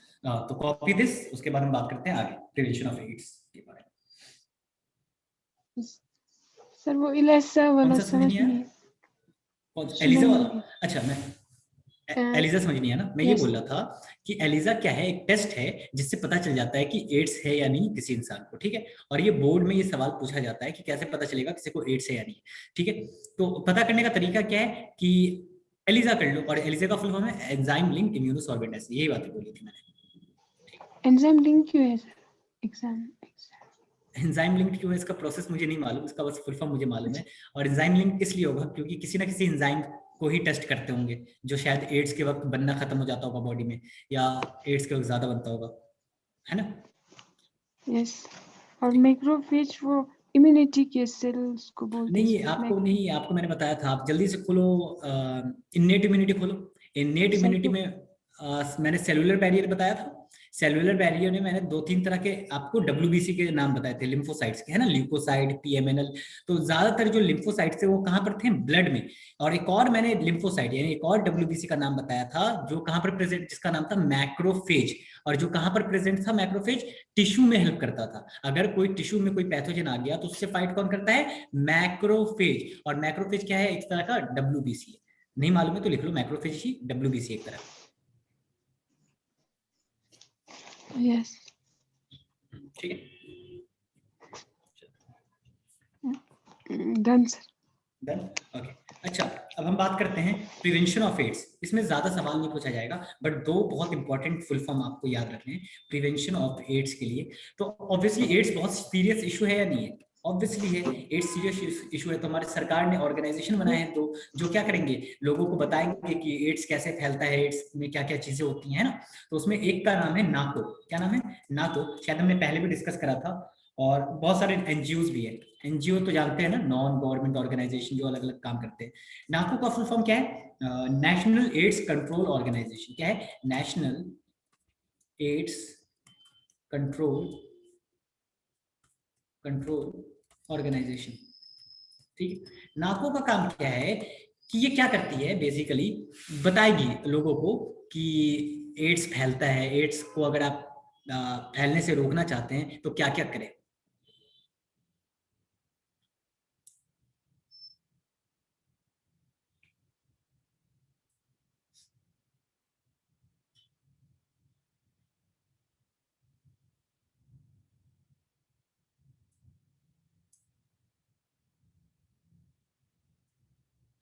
तो कॉपी दिस, उसके बाद हम बात करते हैं आगे प्रिवेंशन ऑफ एड्स के बारे में। सर वो इलाइजा वाला समझ नहीं है। एलिजा वाला? अच्छा, मैं एलिजा समझ नहीं है ना, मैं ये बोल रहा था कि एलिजा क्या है? एक टेस्ट है जिससे पता चल जाता है कि एड्स है या नहीं किसी इंसान को। ठीक है, और ये बोर्ड में ये सवाल पूछा जाता है कि कैसे पता चलेगा किसी को एड्स है या नहीं। ठीक है, तो पता करने का तरीका क्या है कि एलिजा कर लो, और एलिजा का फुल फॉर्म है एंजाइम लिंक्ड इम्यूनोसॉर्बेंट एसे। यही बातें बोली थी मैंने। एंजाइम लिंक क्यों है सर? एंजाइम लिंक क्यों है इसका प्रोसेस मुझे नहीं मालूम, इसका बस फुल फॉर्म मुझे मालूम है। और एंजाइम लिंक इसलिए होगा क्योंकि किसी ना किसी एंजाइम को ही टेस्ट करते होंगे जो शायद एड्स के वक्त बनना खत्म हो जाता होगा बॉडी में, या एड्स के वक्त ज्यादा बनता होगा, है ना। यस, और मैक्रोफेज वो इम्यूनिटी के सेल्स को बोलते हैं। नहीं, आपको मैंने बताया था, आप जल्दी से खोलो इन्नेट इम्यूनिटी खोलो। इन्नेट इम्यूनिटी में मैंने सेलुलर बैरियर बताया था। सेलुलर बैरियर में मैंने 2-3 तरह के आपको डब्ल्यूबीसी के नाम बताए थे, लिम्फोसाइट्स के, है ना, ल्यूकोसाइट, पीएमएनएल। तो ज्यादातर जो लिम्फोसाइट्स थे वो कहाँ पर थे? ब्लड में। और एक और मैंने लिम्फोसाइट यानी एक और डब्ल्यूबीसी का नाम बताया था जो कहाँ पर प्रेजेंट, जिसका नाम था मैक्रोफेज। और जो कहाँ पर प्रेजेंट था मैक्रोफेज? टिश्यू में हेल्प करता था। अगर कोई टिश्यू में कोई पैथोजन आ गया तो उससे फाइट कौन करता है? मैक्रोफेज। और मैक्रोफेज क्या है? एक तरह का डब्ल्यूबीसी है। नहीं मालूम है तो लिख लो, मैक्रोफेज ही डब्ल्यूबीसी एक तरह। यस, ठीक है, डन सर। Done, okay. अच्छा, अब हम बात करते हैं प्रिवेंशन ऑफ एड्स। इसमें ज्यादा सवाल नहीं पूछा जाएगा, बट दो बहुत इंपॉर्टेंट फुल फॉर्म आपको याद रखने हैं प्रिवेंशन ऑफ एड्स के लिए। तो ऑब्वियसली एड्स बहुत सीरियस इशू है या नहीं है? ऑब्वियसली है, एड्स सीरियस इशू है। तो हमारी सरकार ने ऑर्गेनाइजेशन बनाए हैं तो जो क्या करेंगे, लोगों को बताएंगे कि एड्स कैसे फैलता है, एड्स में क्या क्या चीजें होती हैं ना। तो उसमें एक का नाम है नाको। क्या नाम है? नाको, शायद हमने पहले भी डिस्कस करा था। और बहुत सारे एनजीओ भी है। एनजीओ तो जानते हैं ना, नॉन गवर्नमेंट ऑर्गेनाइजेशन जो अलग अलग काम करते हैं। नाको का फुल फॉर्म क्या है? National AIDS Control Organisation. क्या है? National AIDS Control Organisation. ठीक है, नाको का काम क्या है कि ये क्या करती है बेसिकली, बताएगी लोगों को कि एड्स फैलता है, एड्स को अगर आप फैलने से रोकना चाहते हैं तो क्या क्या करें।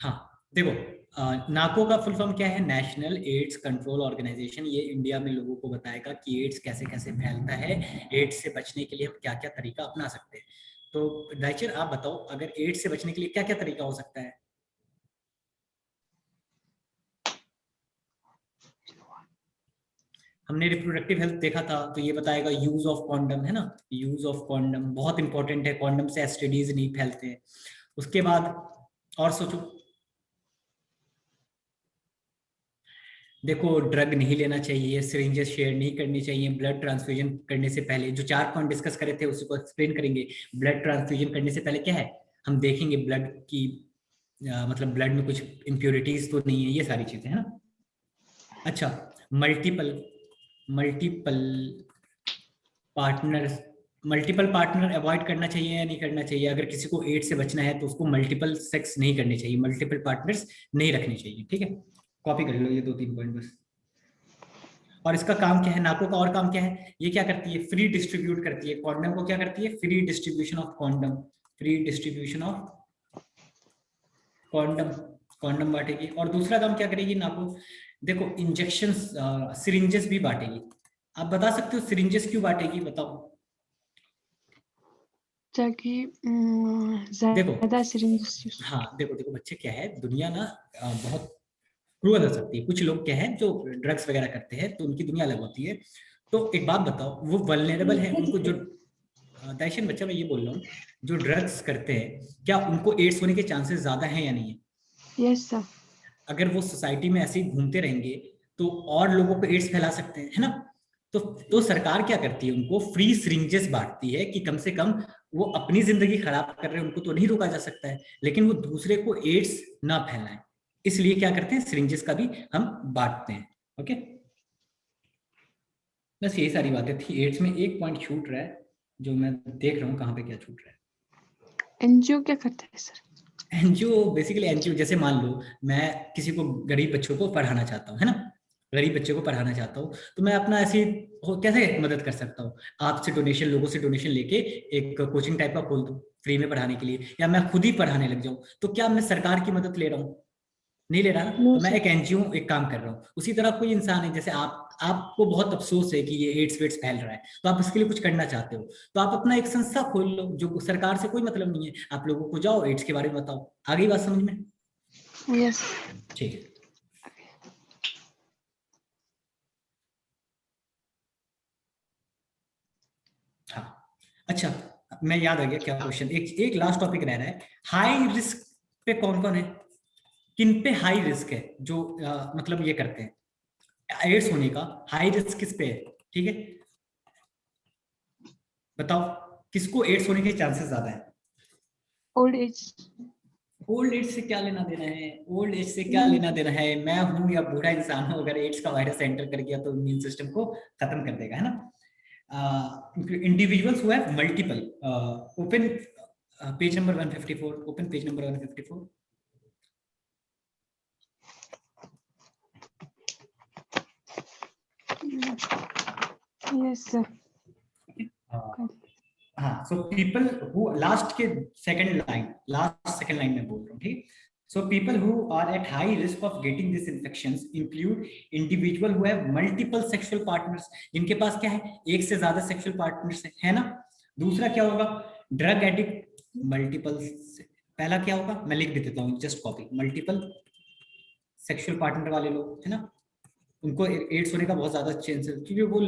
हाँ, देखो, नाको का फुल फॉर्म क्या है? National AIDS Control Organisation. ये इंडिया में लोगों को बताएगा कि एड्स कैसे कैसे फैलता है, एड्स से बचने के लिए हम क्या क्या तरीका अपना सकते हैं। तो राइचर, आप बताओ, अगर एड्स से बचने के लिए क्या क्या तरीका हो सकता है? हमने रिप्रोडक्टिव हेल्थ देखा था, तो ये बताएगा यूज ऑफ कॉन्डम, है ना। यूज ऑफ कॉन्डम बहुत इंपॉर्टेंट है, कॉन्डम से एसटीडीज नहीं फैलते हैं। उसके बाद और सोचो, देखो ड्रग नहीं लेना चाहिए, सिरिंजेस शेयर नहीं करनी चाहिए, ब्लड ट्रांसफ्यूजन करने से पहले जो 4 पॉइंट डिस्कस करे थे उसी को एक्सप्लेन करेंगे। ब्लड ट्रांसफ्यूजन करने से पहले क्या है, हम देखेंगे ब्लड की मतलब ब्लड में कुछ इम्प्योरिटीज तो नहीं है, ये सारी चीजें है ना। अच्छा, multiple multiple partner multiple partner avoid करना चाहिए या नहीं करना चाहिए? अगर किसी को एड्स से बचना है तो उसको मल्टीपल सेक्स नहीं करनी चाहिए, मल्टीपल पार्टनर्स नहीं रखनी चाहिए, ठीक है। कॉपी कर लो ये 2-3 पॉइंट बस। और इसका काम क्या है, नाको का और काम क्या है, ये क्या करती है, फ्री डिस्ट्रीब्यूट करती है कॉन्डम को, क्या करती है, free distribution of condom, free distribution of condom, condom बांटेगी। और दूसरा काम क्या करेगी नाको, देखो इंजेक्शन सिरिंजेस भी बांटेगी। आप बता सकते हो सिरिंजेस क्यों बांटेगी, बताओ। ताकि देखो ज्यादा सिरिंज यूज। हाँ, देखो देखो बच्चे, क्या है दुनिया ना बहुत क्रूअल हो सकती है। कुछ लोग क्या है जो ड्रग्स वगैरह करते हैं तो उनकी दुनिया अलग होती है। तो एक बात बताओ, वो वल्नरेबल है, उनको जो दाइशन बच्चा मैं ये बोल रहा हूँ, जो ड्रग्स करते हैं क्या उनको एड्स होने के चांसेस ज्यादा हैं या नहीं है? Yes sir. अगर वो सोसाइटी में ऐसे ही घूमते रहेंगे तो और लोगों को एड्स फैला सकते हैं, है ना। तो सरकार क्या करती है, उनको फ्री सिरिंजेस बांटती है कि कम से कम वो अपनी जिंदगी खराब कर रहे हैं, उनको तो नहीं रोका जा सकता है, लेकिन वो दूसरे को एड्स ना फैलाएं, इसलिए क्या करते हैं, सिरिंजेस का भी हम बांटते हैं। ओके, बस यही सारी बातें थी। एड्स में एक पॉइंट छूट रहा है, जो मैं देख रहा हूँ कहाँ पे क्या छूट रहा है। एनजीओ क्या करता है सर? एनजीओ बेसिकली, एनजीओ जैसे मान लो मैं किसी को, गरीब बच्चों को पढ़ाना चाहता हूँ, है ना, गरीब बच्चे को पढ़ाना चाहता हूँ, तो मैं अपना ऐसी कैसे मदद कर सकता हूँ, आपसे डोनेशन, लोगों से डोनेशन लेके एक कोचिंग टाइप का खोल दूँ फ्री में पढ़ाने के लिए, या मैं खुद ही पढ़ाने लग जाऊँ, तो क्या मैं सरकार की मदद ले रहा हूँ? नहीं ले रहा ना। नो तो मैं सर। एक एनजीओ एक काम कर रहा हूँ। उसी तरह कोई इंसान है, जैसे आपको बहुत अफसोस है कि ये एड्स वेड्स फैल रहा है, तो आप इसके लिए कुछ करना चाहते हो, तो आप अपना एक संस्था खोल लो, जो सरकार से कोई मतलब नहीं है, आप लोगों को जाओ एड्स के बारे में बताओ। आ गई बात समझ में? यस। ठीक है। हाँ, अच्छा, मैं याद आ गया क्या क्वेश्चन, एक एक लास्ट टॉपिक रह रहा है। हाई रिस्क पे कौन कौन है, किन पे हाई रिस्क है, जो मतलब ये करते हैं एड्स होने का, हाई रिस्क किस पे है? ठीक है, बताओ किसको एड्स होने के चांसेस ज्यादा है? Old age. ओल्ड एज से क्या लेना देना है, ओल्ड एज से क्या लेना देना है, मैं हूं या बूढ़ा इंसान हूं, अगर एड्स का वायरस एंटर कर गया तो इम्यून सिस्टम को खत्म कर देगा, है ना। Individuals who have multiple, open page number 154, open page number 154। Yes sir. हाँ, सो पीपल हु, लास्ट के second line, last second line में बोल रहा हूँ, ठीक। So people who are at high risk of getting this infections include individual who have multiple sexual partners, जिनके पास क्या है, एक से ज्यादा सेक्सुअल पार्टनर्स है ना। दूसरा क्या होगा, ड्रग एडिक्ट, मल्टीपल, पहला क्या होगा मैं लिख भी देता हूँ, just copy, multiple sexual partner वाले लोग, है ना, उनको एड्स होने का बहुत ज्यादा चांस है, क्योंकि वो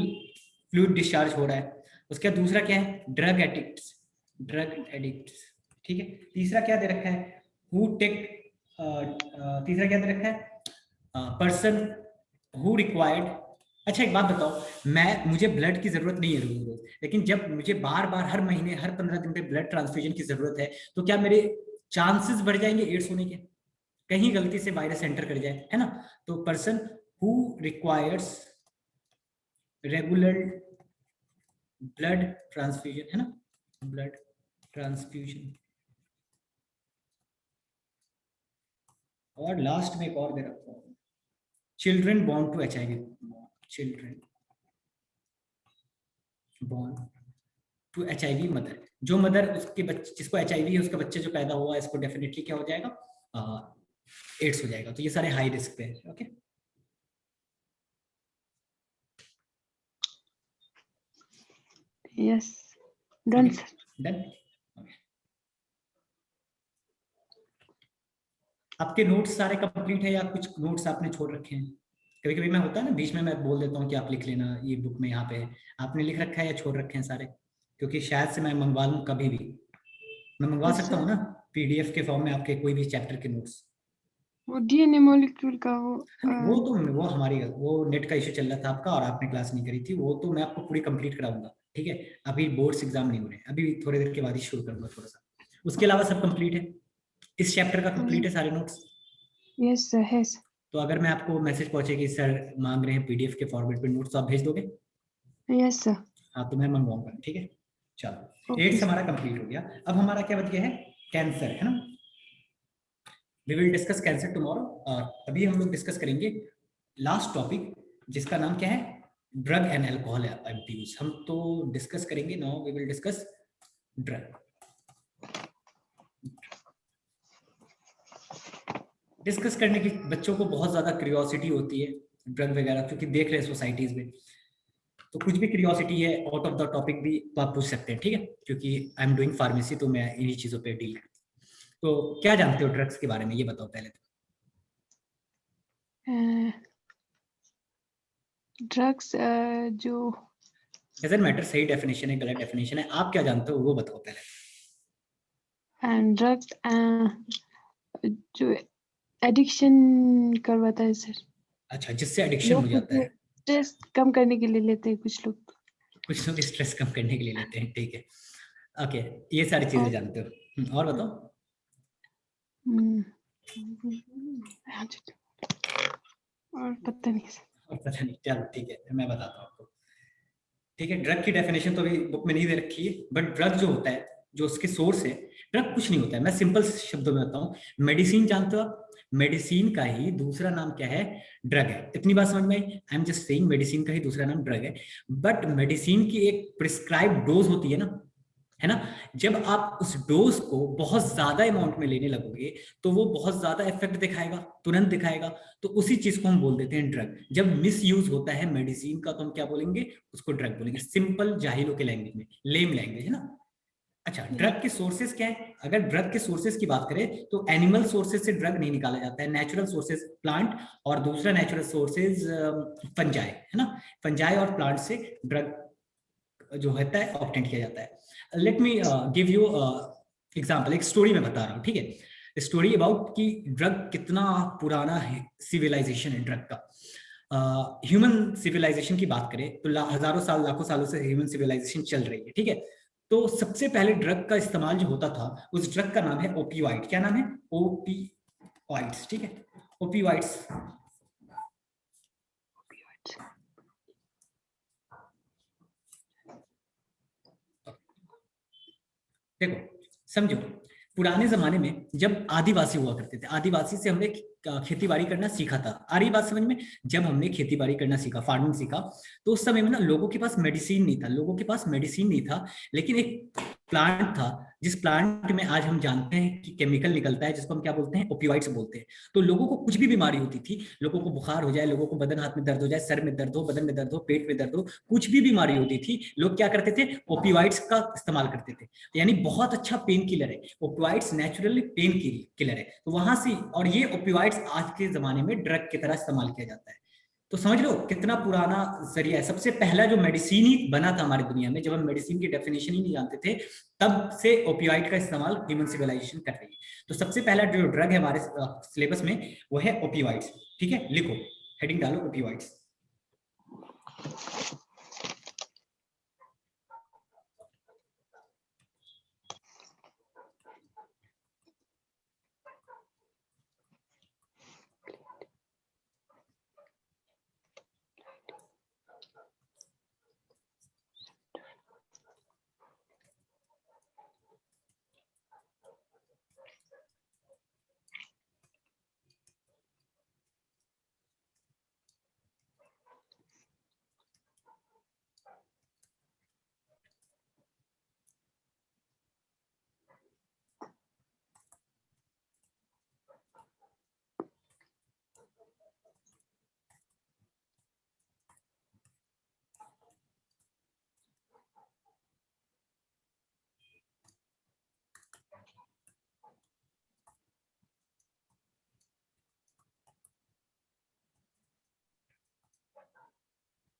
फ्लूइड डिस्चार्ज हो रहा है। उसके बाद दूसरा क्या है, ड्रग एडिक्ट्स, ड्रग एडिक्ट्स, ठीक है। तीसरा क्या दे रखा है, हु टेक, तीसरा क्या दे रखा है, पर्सन हु रिक्वायर्ड। अच्छा एक बात बताओ, मुझे ब्लड की जरूरत नहीं है रोज रोज, लेकिन जब मुझे बार बार हर महीने हर 15 दिन पे ब्लड ट्रांसफ्यूजन की जरूरत है, तो क्या मेरे चांसेस बढ़ जाएंगे एड्स होने के, कहीं गलती से वायरस एंटर कर जाए, है ना। तो person who requires regular blood transfusion, है ना, ब्लड ट्रांसफ्यूजन। और लास्ट में एक और दे रखा हूं, children born to HIV, children born to HIV mother, जो मदर उसके बच्चे, जिसको एचआईवी है, उसका बच्चे जो पैदा हुआ है, इसको डेफिनेटली क्या हो जाएगा, एड्स हो जाएगा। तो ये सारे हाई रिस्क पे है। Okay, yes. Done sir. Done. आपके नोट्स सारे कंप्लीट है या कुछ नोट्स आपने छोड़ रखे हैं? कभी कभी मैं होता है ना, बीच में मैं बोल देता हूँ कि आप लिख लेना, ये बुक में यहाँ पे है, आपने लिख रखा है या छोड़ रखे हैं सारे? क्योंकि शायद से मैं मंगवा लूँ कभी भी, मैं मंगवा यस सकता सर। हूँ ना पीडीएफ के फॉर्म में आपके कोई भी चैप्टर के नोट्स? वो डीएनए मॉलिक्यूल का वो हमारी वो नेट का इशू चल रहा था आपका और आपने क्लास नहीं करी थी, वो तो मैं आपको पूरी कंप्लीट कराऊंगा, ठीक है। अभी बोर्ड्स एग्जाम नहीं हो रहे हैं, अभी थोड़ी देर के बाद ही शुरू करूंगा थोड़ा सा। उसके अलावा सब कंप्लीट है, इस चैप्टर का कंप्लीट है सारे नोट्स। यस सर है सर। तो अगर मैं आपको मैसेज पहुंचे कि सर मांग रहे हैं पीडीएफ के फॉर्मेट पे नोट्स, तो आप भेज दोगे? Yes sir. हाँ तो मैं मंगवाऊंगा, ठीक है। चलो ओके एड्स सर। हमारा कंप्लीट हो गया। अब हमारा क्या बच गया है? कैंसर, है ना। We will discuss cancer tomorrow. और अभी हम लोग डिस्कस करेंगे लास्ट टॉपिक, जिसका नाम क्या है? Drug and alcohol abuse. हम तो डिस्कस करेंगे, now we will discuss drug. Discuss करने की बच्चों को बहुत ज्यादा क्यूरियोसिटी होती है ड्रग वगैरह, क्योंकि देख रहे हैं सोसाइटीज में। तो कुछ भी क्यूरियोसिटी है आउट ऑफ द टॉपिक भी तो आप पूछ सकते हैं, ठीक है, क्योंकि आई एम डूइंग फार्मेसी, तो मैं इन्हीं चीजों पे डील करती हूँ। तो क्या जानते हो ड्रग्स के बारे में, ये बताओ पहले तो। ड्रग्स जो डजंट मैटर सही डेफिनेशन है गलत डेफिनेशन है, आप क्या जानते हो वो बताओ पहले। ड्रग्स जो एडिक्शन करवाता है सर। अच्छा, जिससे एडिक्शन हो लोग जाता है। स्ट्रेस कम करने के लिए लेते हैं कुछ लोग। कुछ लोग स्ट्रेस कम करने के लिए लेते हैं, ठीक है। ओके, ये सारी चीजें और जानते हो। और बताओ। हम्म, और पता नहीं सर। और पता नहीं, चलो ठीक है मैं बताता हूँ आपको। ठीक है, ड्रग की डेफिनेशन तो अभी बुक में नहीं दे रखी है, बट ड्रग जो होता है, जो उसके सोर्स है, ड्रग कुछ नहीं होता है। मैं सिंपल शब्दों में बताऊं, मेडिसिन जानते हो आप? मेडिसिन का ही दूसरा नाम क्या है? ड्रग है। इतनी बात समझ में आई? I am just saying medicine का ही दूसरा नाम ड्रग है। बट मेडिसिन की एक प्रिस्क्राइब डोज होती है ना, है ना। जब आप उस डोज को बहुत ज्यादा अमाउंट में लेने लगोगे, तो वो बहुत ज्यादा इफेक्ट दिखाएगा, तुरंत दिखाएगा। तो उसी चीज को हम बोल देते हैं ड्रग। जब मिस यूज होता है मेडिसिन का, तो हम क्या बोलेंगे? उसको ड्रग बोलेंगे, सिंपल जाहिलों के लैंग्वेज में, लेम लैंग्वेज, है ना। अच्छा, ड्रग के सोर्सेज क्या है? अगर ड्रग के सोर्सेज की बात करें, तो एनिमल सोर्सेज से ड्रग नहीं निकाला जाता है, नेचुरल सोर्सेज प्लांट, और दूसरा नेचुरल सोर्सेज फंजाई, है ना। फंजाई और प्लांट से ड्रग जो होता है ऑब्टेन किया जाता है। Let me give you example, एक स्टोरी में बता रहा हूँ, ठीक है। स्टोरी अबाउट कि ड्रग कितना पुराना है, सिविलाइजेशन है ड्रग का। ह्यूमन सिविलाइजेशन की बात करें तो हजारों साल लाखों सालों से ह्यूमन सिविलाइजेशन चल रही है, ठीक है। तो सबसे पहले ड्रग का इस्तेमाल जो होता था, उस ड्रग का नाम है ओपीवाइड। क्या नाम है? ओपीवाइड्स, ठीक है। ओपीवाइड्स। देखो, समझो, पुराने जमाने में जब आदिवासी हुआ करते थे, आदिवासी से हमने खेती बाड़ी करना सीखा था। आ रही बात समझ में? जब हमने खेती बाड़ी करना सीखा, फार्मिंग सीखा, तो उस समय में ना लोगों के पास मेडिसिन नहीं था, लोगों के पास मेडिसिन नहीं था। लेकिन एक प्लांट था, जिस प्लांट में आज हम जानते हैं कि केमिकल निकलता है, जिसको हम क्या बोलते हैं? ओपियोइड्स बोलते हैं। तो लोगों को कुछ भी बीमारी होती थी, लोगों को बुखार हो जाए, लोगों को बदन हाथ में दर्द हो जाए, सर में दर्द हो, बदन में दर्द हो, पेट में दर्द हो, कुछ भी बीमारी होती थी, लोग क्या करते थे? ओपियोइड्स का इस्तेमाल करते थे। यानी बहुत अच्छा पेन किलर है ओपियोइड्स, नेचुरली पेन किलर है। तो वहां से, और ये ओपियोइड्स आज के जमाने में ड्रग की तरह इस्तेमाल किया जाता है। तो समझ लो कितना पुराना जरिया है। सबसे पहला जो मेडिसिन ही बना था हमारी दुनिया में, जब हम मेडिसिन की डेफिनेशन ही नहीं जानते थे, तब से ओपियोइड का इस्तेमाल ह्यूमन सिविलाइजेशन कर रही है। तो सबसे पहला जो ड्रग है हमारे सिलेबस में, वो है ओपियोइड्स। ठीक है, लिखो, हेडिंग डालो ओपियोइड्स।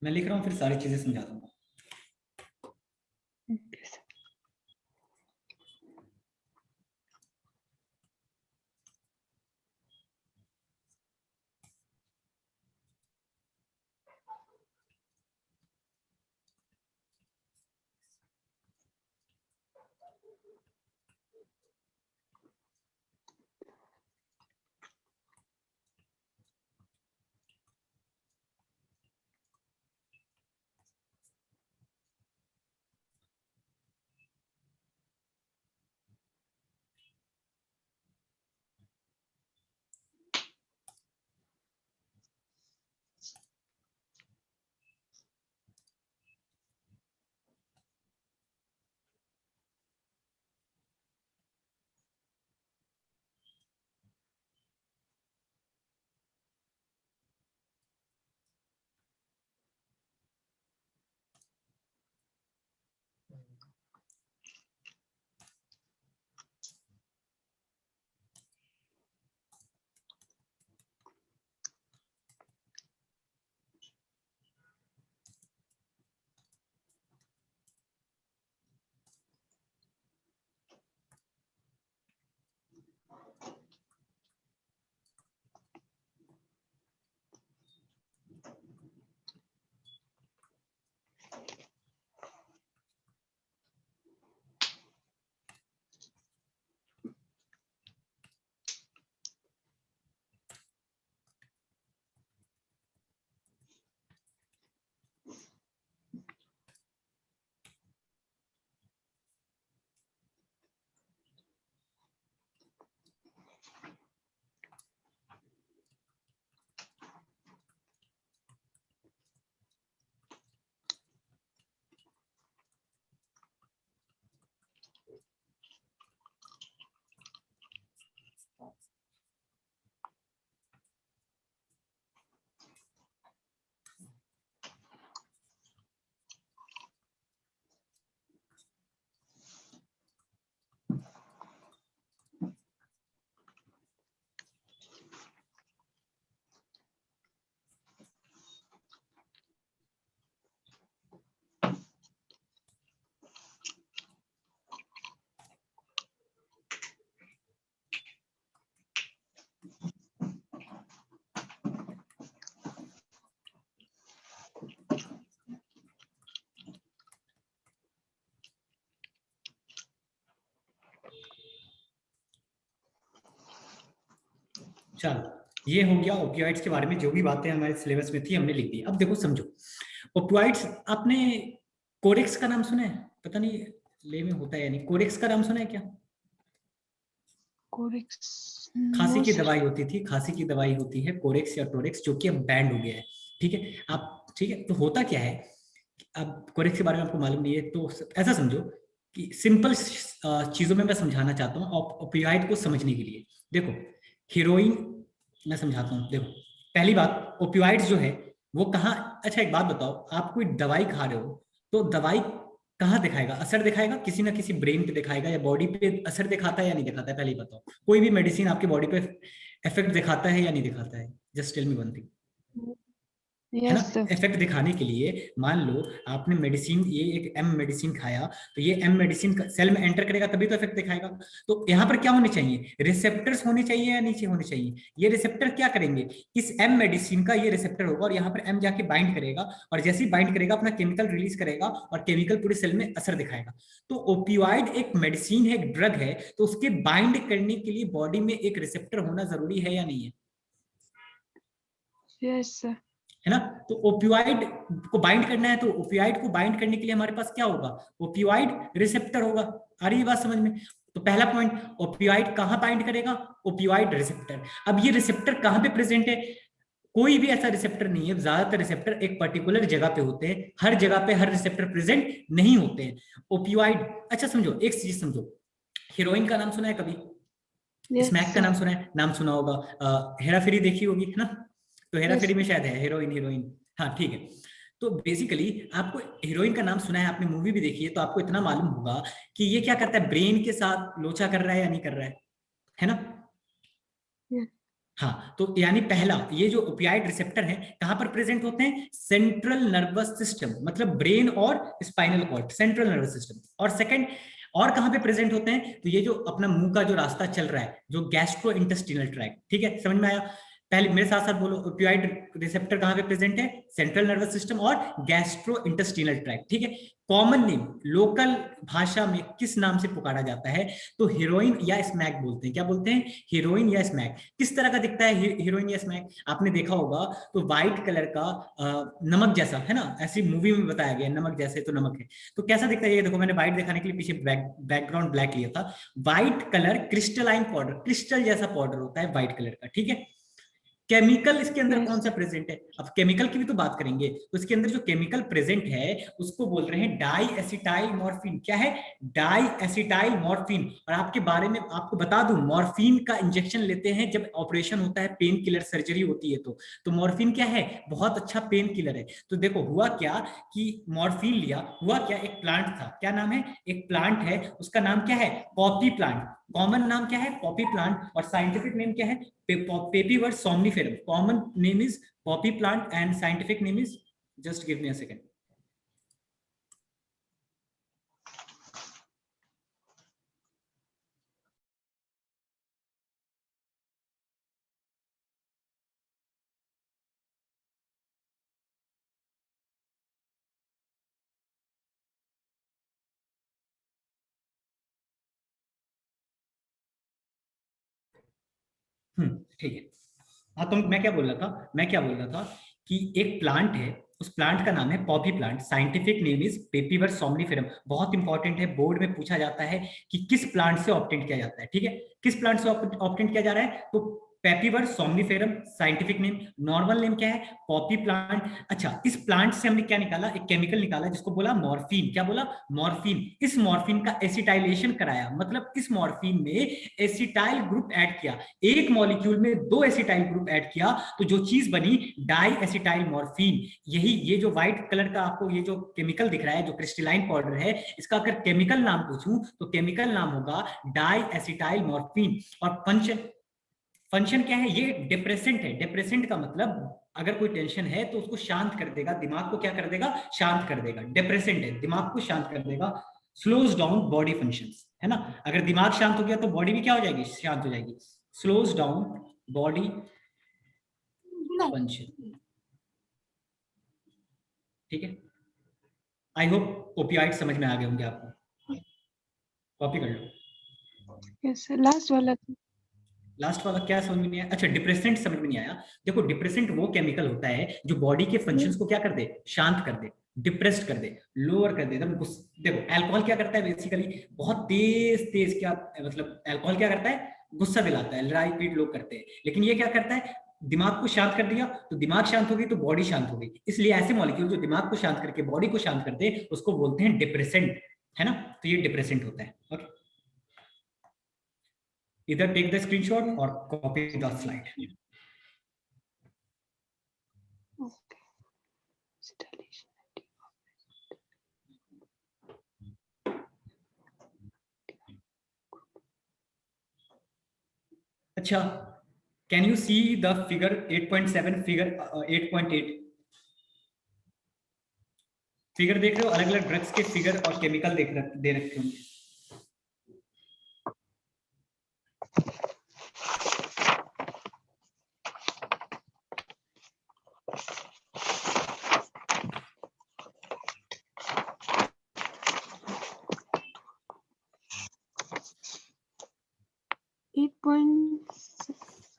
मैं लिख रहा हूँ, फिर सारी चीजें समझा दूंगा। चलो ये हो गया ओपियोइड्स के बारे में, जो भी बातें हमारे सिलेबस में थी हमने लिख दी। अब देखो समझो, ओपियोइड्स, आपने कोरेक्स का नाम सुना है? पता नहीं ले में होता है या नहीं, कोरेक्स का नाम सुना है क्या? कोरेक्स, खांसी नो की सर। दवाई होती थी, खांसी की दवाई होती है कोरेक्स या टोरेक्स, जो कि अब बैंड हो गया है। ठीक है, आप ठीक है, तो होता क्या है, अब कोरेक्स के बारे में आपको मालूम नहीं है तो ऐसा समझो कि सिंपल चीजों में मैं समझाना चाहता हूँ ओपियाइड को समझने के लिए। देखो हीरोइन, मैं समझाता हूँ। देखो पहली बात, ओपियाइड्स जो है वो कहाँ, अच्छा एक बात बताओ, आप कोई दवाई खा रहे हो तो दवाई कहाँ दिखाएगा, असर दिखाएगा किसी ना किसी ब्रेन पे दिखाएगा, या बॉडी पे असर दिखाता है या नहीं दिखाता है? पहले ही बताओ, कोई भी मेडिसिन आपकी बॉडी पे इफेक्ट दिखाता है या नहीं दिखाता है? Just tell me one thing, है ना? Yes sir. इफेक्ट दिखाने के लिए मान लो आपने मेडिसिन, ये एक एम मेडिसिन खाया, तो ये एम मेडिसिन सेल में एंटर करेगा तभी तो इफेक्ट दिखाएगा। तो यहाँ पर क्या होने चाहिए, रिसेप्टर्स होने चाहिए या नीचे होने चाहिए? ये रिसेप्टर क्या करेंगे, इस एम मेडिसिन का ये रिसेप्टर होगा और यहाँ पर एम जाके बाइंड करेगा, और जैसे ही बाइंड करेगा अपना केमिकल रिलीज करेगा और केमिकल पूरे सेल में असर दिखाएगा। तो ओपियोइड एक मेडिसिन है, एक ड्रग है, तो उसके बाइंड करने के लिए बॉडी में एक रिसेप्टर होना जरूरी है या नहीं है? Yes sir. है ना? तो ओपियोइड को बाइंड करना है, तो ओपियोइड को बाइंड करने के लिए हमारे पास क्या होगा, ओपियोइड रिसेप्टर होगा। आ रही है बात समझ में? तो पहला पॉइंट, ओपियोइड कहां बाइंड करेगा, ओपियोइड रिसेप्टर। अब ये रिसेप्टर कहां पे प्रेजेंट है? कोई भी ऐसा रिसेप्टर नहीं है, ज्यादातर रिसेप्टर एक पर्टिकुलर जगह पे होते हैं, हर जगह पे हर रिसेप्टर प्रेजेंट नहीं होते हैं ओपियोइड। अच्छा समझो, एक चीज समझो, हीरोइन का नाम सुना है कभी? यस स्मैक का सर। नाम सुना है, नाम सुना होगा, हेरा फेरी देखी होगी, है ना? तो हेरा यस। फेरी में शायद है हीरोइन, हीरोइन, हाँ ठीक है। तो बेसिकली आपको हीरोइन का नाम सुना है, आपने मूवी भी देखी है, तो आपको इतना मालूम होगा कि ये क्या करता है, ब्रेन के साथ लोचा कर रहा है या नहीं कर रहा है ना? हाँ, तो यानी पहला, ये जो ओपियाइड रिसेप्टर है कहां पर प्रेजेंट होते हैं, सेंट्रल नर्वस सिस्टम, मतलब ब्रेन और spinal cord, central nervous system. और सेकंड, और कहां पे प्रेजेंट होते हैं, तो ये जो अपना मुंह का जो रास्ता चल रहा है, जो गैस्ट्रो इंटेस्टिनल ट्रैक्ट, ठीक है, समझ में आया? पहले मेरे साथ साथ बोलो, ओपियोइड रिसेप्टर कहां पे प्रेजेंट है, सेंट्रल नर्वस सिस्टम और गैस्ट्रो इंटेस्टिनल ट्रैक्ट, ठीक है। कॉमन नेम, लोकल भाषा में किस नाम से पुकारा जाता है, तो हीरोइन या स्मैक बोलते हैं। क्या बोलते हैं, हीरोइन या स्मैक। किस तरह का दिखता है हीरोइन या स्मैक, आपने देखा होगा तो व्हाइट कलर का, नमक जैसा, है ना? ऐसी मूवी में बताया गया, नमक जैसे तो नमक है। तो कैसा दिखता है, ये देखो मैंने व्हाइट दिखाने के लिए पीछे बैकग्राउंड ब्लैक लिया था। White colour crystalline powder, crystal जैसा पाउडर होता है व्हाइट कलर का, ठीक है। केमिकल इसके अंदर कौन यस। सा प्रेजेंट है, अब केमिकल की भी तो बात करेंगे, तो इसके अंदर जो केमिकल प्रेजेंट है उसको बोल रहे हैं डाई एसिटाइल मॉर्फिन। क्या है, डाई एसिटाइल मॉर्फिन। और आपके बारे में आपको बता दूं, मॉर्फिन का इंजेक्शन लेते हैं जब ऑपरेशन होता है, पेन किलर सर्जरी होती है, तो मॉर्फिन क्या है, बहुत अच्छा पेन किलर है। तो देखो हुआ क्या कि मॉर्फिन लिया, हुआ क्या, एक प्लांट था, क्या नाम है, एक प्लांट है, उसका नाम क्या है, पॉपी प्लांट। कॉमन नाम क्या है, पॉपी प्लांट, और साइंटिफिक नेम क्या है, पेपीवर्स somniferum. Common name is poppy plant and scientific name is, just give me a second. ठीक है। हाँ, तो मैं क्या बोल रहा था, मैं क्या बोल रहा था कि एक प्लांट है, उस प्लांट का नाम है poppy plant, scientific name is papaver somniferum. बहुत इंपॉर्टेंट है, बोर्ड में पूछा जाता है कि किस प्लांट से ऑब्टेन किया जाता है, ठीक है, किस प्लांट से ऑब्टेन किया जा रहा है, तो papaver somniferum scientific name, normal name क्या है, पॉपी प्लांट। अच्छा, इस प्लांट से हमने क्या निकाला, एक केमिकल निकाला जिसको बोला मॉर्फिन। क्या बोला, मॉर्फिन। इस मॉर्फिन का एसिटाइलेशन कराया, मतलब इस मॉर्फिन में एसिटाइल ग्रुप ऐड किया, एक मॉलिक्यूल में दो एसिटाइल ग्रुप ऐड किया, तो जो चीज बनी डाई एसिटाइल मॉर्फिन। यही, ये जो व्हाइट कलर का आपको ये जो केमिकल दिख रहा है, जो क्रिस्टलाइन पाउडर है, इसका अगर केमिकल नाम पूछूं तो केमिकल नाम होगा डाई एसिटाइल मॉर्फिन। और फंक्शन, फंक्शन क्या है, ये डिप्रेसेंट है। डिप्रेसेंट का मतलब अगर कोई टेंशन है तो उसको शांत कर देगा, दिमाग को क्या कर देगा, शांत कर देगा। डिप्रेसेंट है, दिमाग को शांत कर देगा, स्लोज डाउन बॉडी फंक्शंस, है ना? अगर दिमाग शांत हो गया तो बॉडी भी क्या हो जाएगी, शांत हो जाएगी। स्लोज डाउन बॉडी फंक्शन, ठीक है। आई होप ओपियाइड समझ में आ गए होंगे आपको, कॉपी कर लो। यस सर, लास्ट वाला। लास्ट वाला क्या समझ में नहीं आया? अच्छा, डिप्रेसेंट समझ में नहीं आया। देखो, डिप्रेसेंट वो केमिकल होता है जो बॉडी के फंक्शंस को क्या कर दे, शांत कर दे, डिप्रेस्ड कर दे, लोअर कर दे एकदम। देखो अल्कोहल क्या करता है बेसिकली, बहुत तेज तेज, क्या मतलब अल्कोहल क्या करता है, गुस्सा दिलाता है, लड़ाई पीट लोग करते हैं। लेकिन ये क्या करता है, दिमाग को शांत कर दिया, तो दिमाग शांत होगी तो बॉडी शांत होगी। इसलिए ऐसे मॉलिक्यूल जो दिमाग को शांत करके बॉडी को शांत करते हैं उसको बोलते हैं डिप्रेसेंट, है ना। तो ये डिप्रेसेंट होता है। Okay, either take the screenshot or copy the slide. Okay. Installation. अच्छा, can you see the figure 8.7, figure 8.8? Figure देख रहे हो, अलग अलग ड्रग्स के फिगर और केमिकल दे रखे होंगे।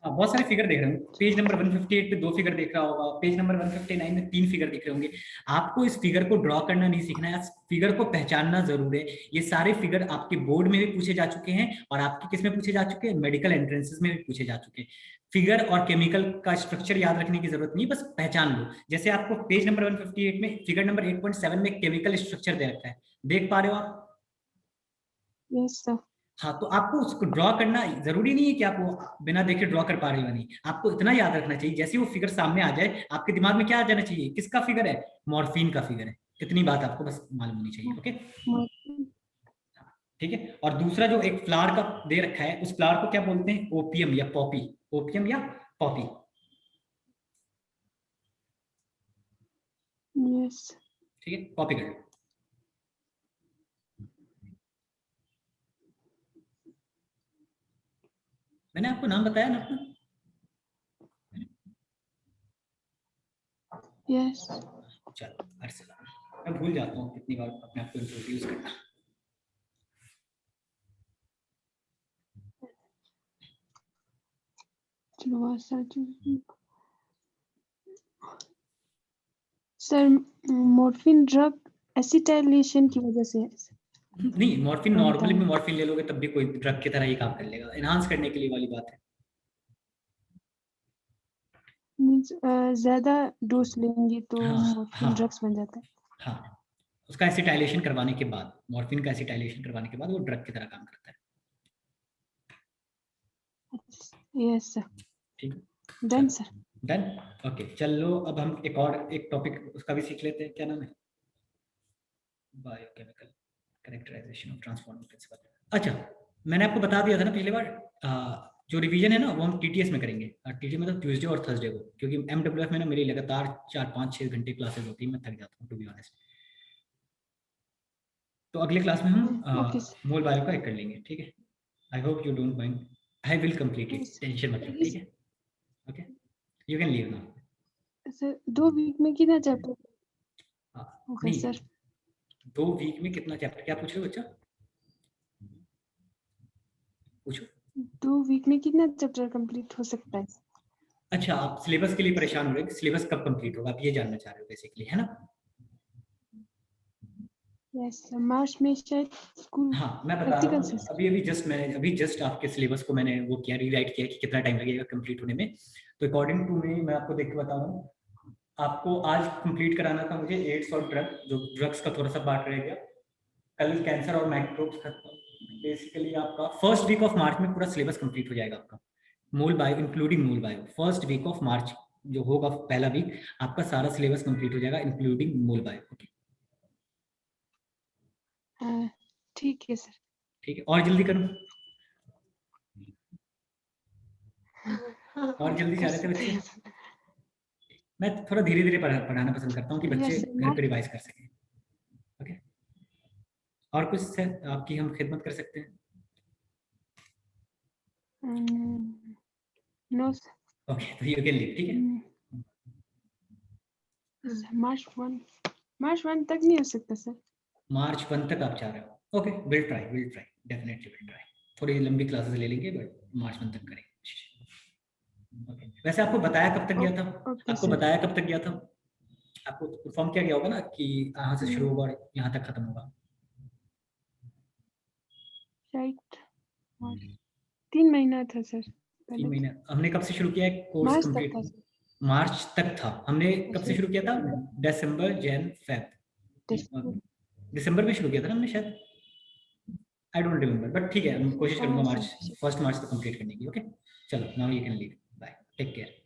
हाँ, बहुत सारे फिगर देख रहे होंगे। पेज नंबर 158 पे 2 फिगर देख रहा होगा, पेज नंबर 159 में 3 फिगर दिख रहे होंगे। आपको इस फिगर को ड्रॉ करना नहीं सीखना है, फिगर को पहचानना जरूर है। ये सारे फिगर आपके बोर्ड में भी पूछे जा चुके हैं और आपके किस में पूछे जा चुके हैं, मेडिकल एंट्रेंसेस में भी पूछे जा चुके हैं। फिगर और केमिकल का स्ट्रक्चर याद रखने की जरूरत नहीं, बस पहचान लो। जैसे आपको पेज नंबर 158 में फिगर नंबर 8.7 में केमिकल स्ट्रक्चर दे रखा है, देख पा रहे हो आप? Yes, sir. हाँ, तो आपको उसको ड्रॉ करना जरूरी नहीं है कि आप वो बिना देखे ड्रॉ कर पा रहे हो नहीं। आपको इतना याद रखना चाहिए, जैसे वो फिगर सामने आ जाए आपके दिमाग में क्या आ जाना चाहिए, किसका फिगर है, मॉर्फिन का फिगर है। इतनी बात आपको बस मालूम होनी चाहिए। ओके, ठीक है। और दूसरा जो एक फ्लावर का दे रखा है, उस फ्लावर को क्या बोलते हैं, ओपियम या पॉपी, ओपियम या पॉपी। Yes. ठीक है, कॉपी कर लो। मैंने आपको नाम बताया ना अपना? Yes. चलो, अरसलान। मैं भूल जाता हूँ कितनी बार अपने आप को इंट्रोड्यूस करना। सर, मॉर्फिन ड्रग एसिटाइलेशन की वजह से नहीं, मॉर्फिन बनता नॉर्मली है। में मॉर्फिन ले लोगे तब भी कोई ड्रग की तरह ही काम कर लेगा, एनहांस करने के लिए वाली बात है। मींस ज्यादा डोज लेंगे तो हाँ मॉर्फिन हाँ ड्रग्स बन जाता है। हाँ, उसका एसिटाइलेशन करवाने के बाद, मॉर्फिन का एसिटाइलेशन करवाने के बाद वो ड्रग की तरह काम करता है। Yes sir. ठीक है, डन सर। डन। ओके, चलो अब हम एक टॉपिक उसका भी सीख लेते हैं। क्या नाम है, biochemical characterisation of transforming principle. अच्छा, मैंने आपको बता दिया था ना पिछली बार, जो रिवीजन है ना वो हम टीटीएस में करेंगे। टीटीएस में तो ट्यूसडे और थर्सडे को, क्योंकि एमडब्ल्यूएफ में ना मेरी लगातार 4-5-6 घंटे क्लासेस होती है, मैं थक जाता हूँ टू बी ऑनेस्ट। तो अगले क्लास में ओके हम सर। मोल बायो का एक कर लेंगे, ठीक है। I hope you don't mind, I will complete it, tension मत लो, ठीक है। Okay, you can leave now. Sir 2 week में कितना चैप्टर होगा नहीं, सर? 2 वीक में कितना चैप्टर, क्या पूछ रहे हो बच्चा, पूछो। 2 वीक में कितना चैप्टर कंप्लीट हो सकता है? अच्छा, आप सिलेबस के लिए परेशान हो रहे हैं, सिलेबस कब कंप्लीट होगा, आप ये जानना चाह रहे हो बेसिकली, है ना। यस सर, मार्च में शायद स्कूल हाँ, मैं बता रहा प्रैक्टिकल हूँ, से सर। अभी जस्ट आपके सिलेबस को मैंने वो किया, रीराइट किया कि कितना टाइम लगेगा कंप्लीट होने में। तो अकॉर्डिंग टू मी, मैं आपको देख के बता रहा हूँ, आपको आज कंप्लीट कराना था मुझे एड्स और ड्रग्स का थोड़ा सा पार्ट रह गया। कल कैंसर और माइक्रोब्स खत्म। बेसिकली आपका फर्स्ट वीक ऑफ मार्च में पूरा सिलेबस कंप्लीट हो जाएगा आपका, मूल बायो इंक्लूडिंग मूल bio. First week of March जो होगा, पहला वीक आपका सारा सिलेबस कंप्लीट हो जाएगा इंक्लूडिंग मूल बायो। ओके, ठीक है सर। ठीक है, और जल्दी करूँ, और जल्दी कर चाह रहे थे सकते बच्चे। हैं। मैं थोड़ा धीरे धीरे पढ़ाना पसंद करता हूँ कि बच्चे यस घर पे सर। रिवाइज कर सकें। ओके, और कुछ से आपकी हम खिदमत कर सकते हैं? No sir. ओके, तो यू कैन लीव, ठीक है। मार्च 1 तक नहीं हो सकता सर? मार्च 1 तक आप चाह रहे हो? Okay, will try definitely will try. थोड़ी लंबी क्लासेस ले लेंगे बट मार्च 1 तक करेंगे। ओके, वैसे आपको बताया कब तक गया था? ओके आपको सर। बताया कब तक गया था? आपको इन्फॉर्म किया गया होगा ना कि यहाँ से शुरू होगा और यहाँ तक खत्म होगा। शायद 3 महीना था सर 3 पहले तो। महीने। हमने कब से शुरू किया है कोर्स मार्च तक कंप्लीट? था सर। मार्च तक था। हमने कब से अच्छा शुरू किया था? दिसंबर, जन, फेब, दिसंबर। दिसंबर में शुरू किया था ना हमने शायद, आई डोंट रिमेम्बर, बट ठीक है, हम कोशिश करूंगा हाँ मार्च, सर। फर्स्ट मार्च तक कंप्लीट करने की। ओके, चलो now you can leave, bye, take care.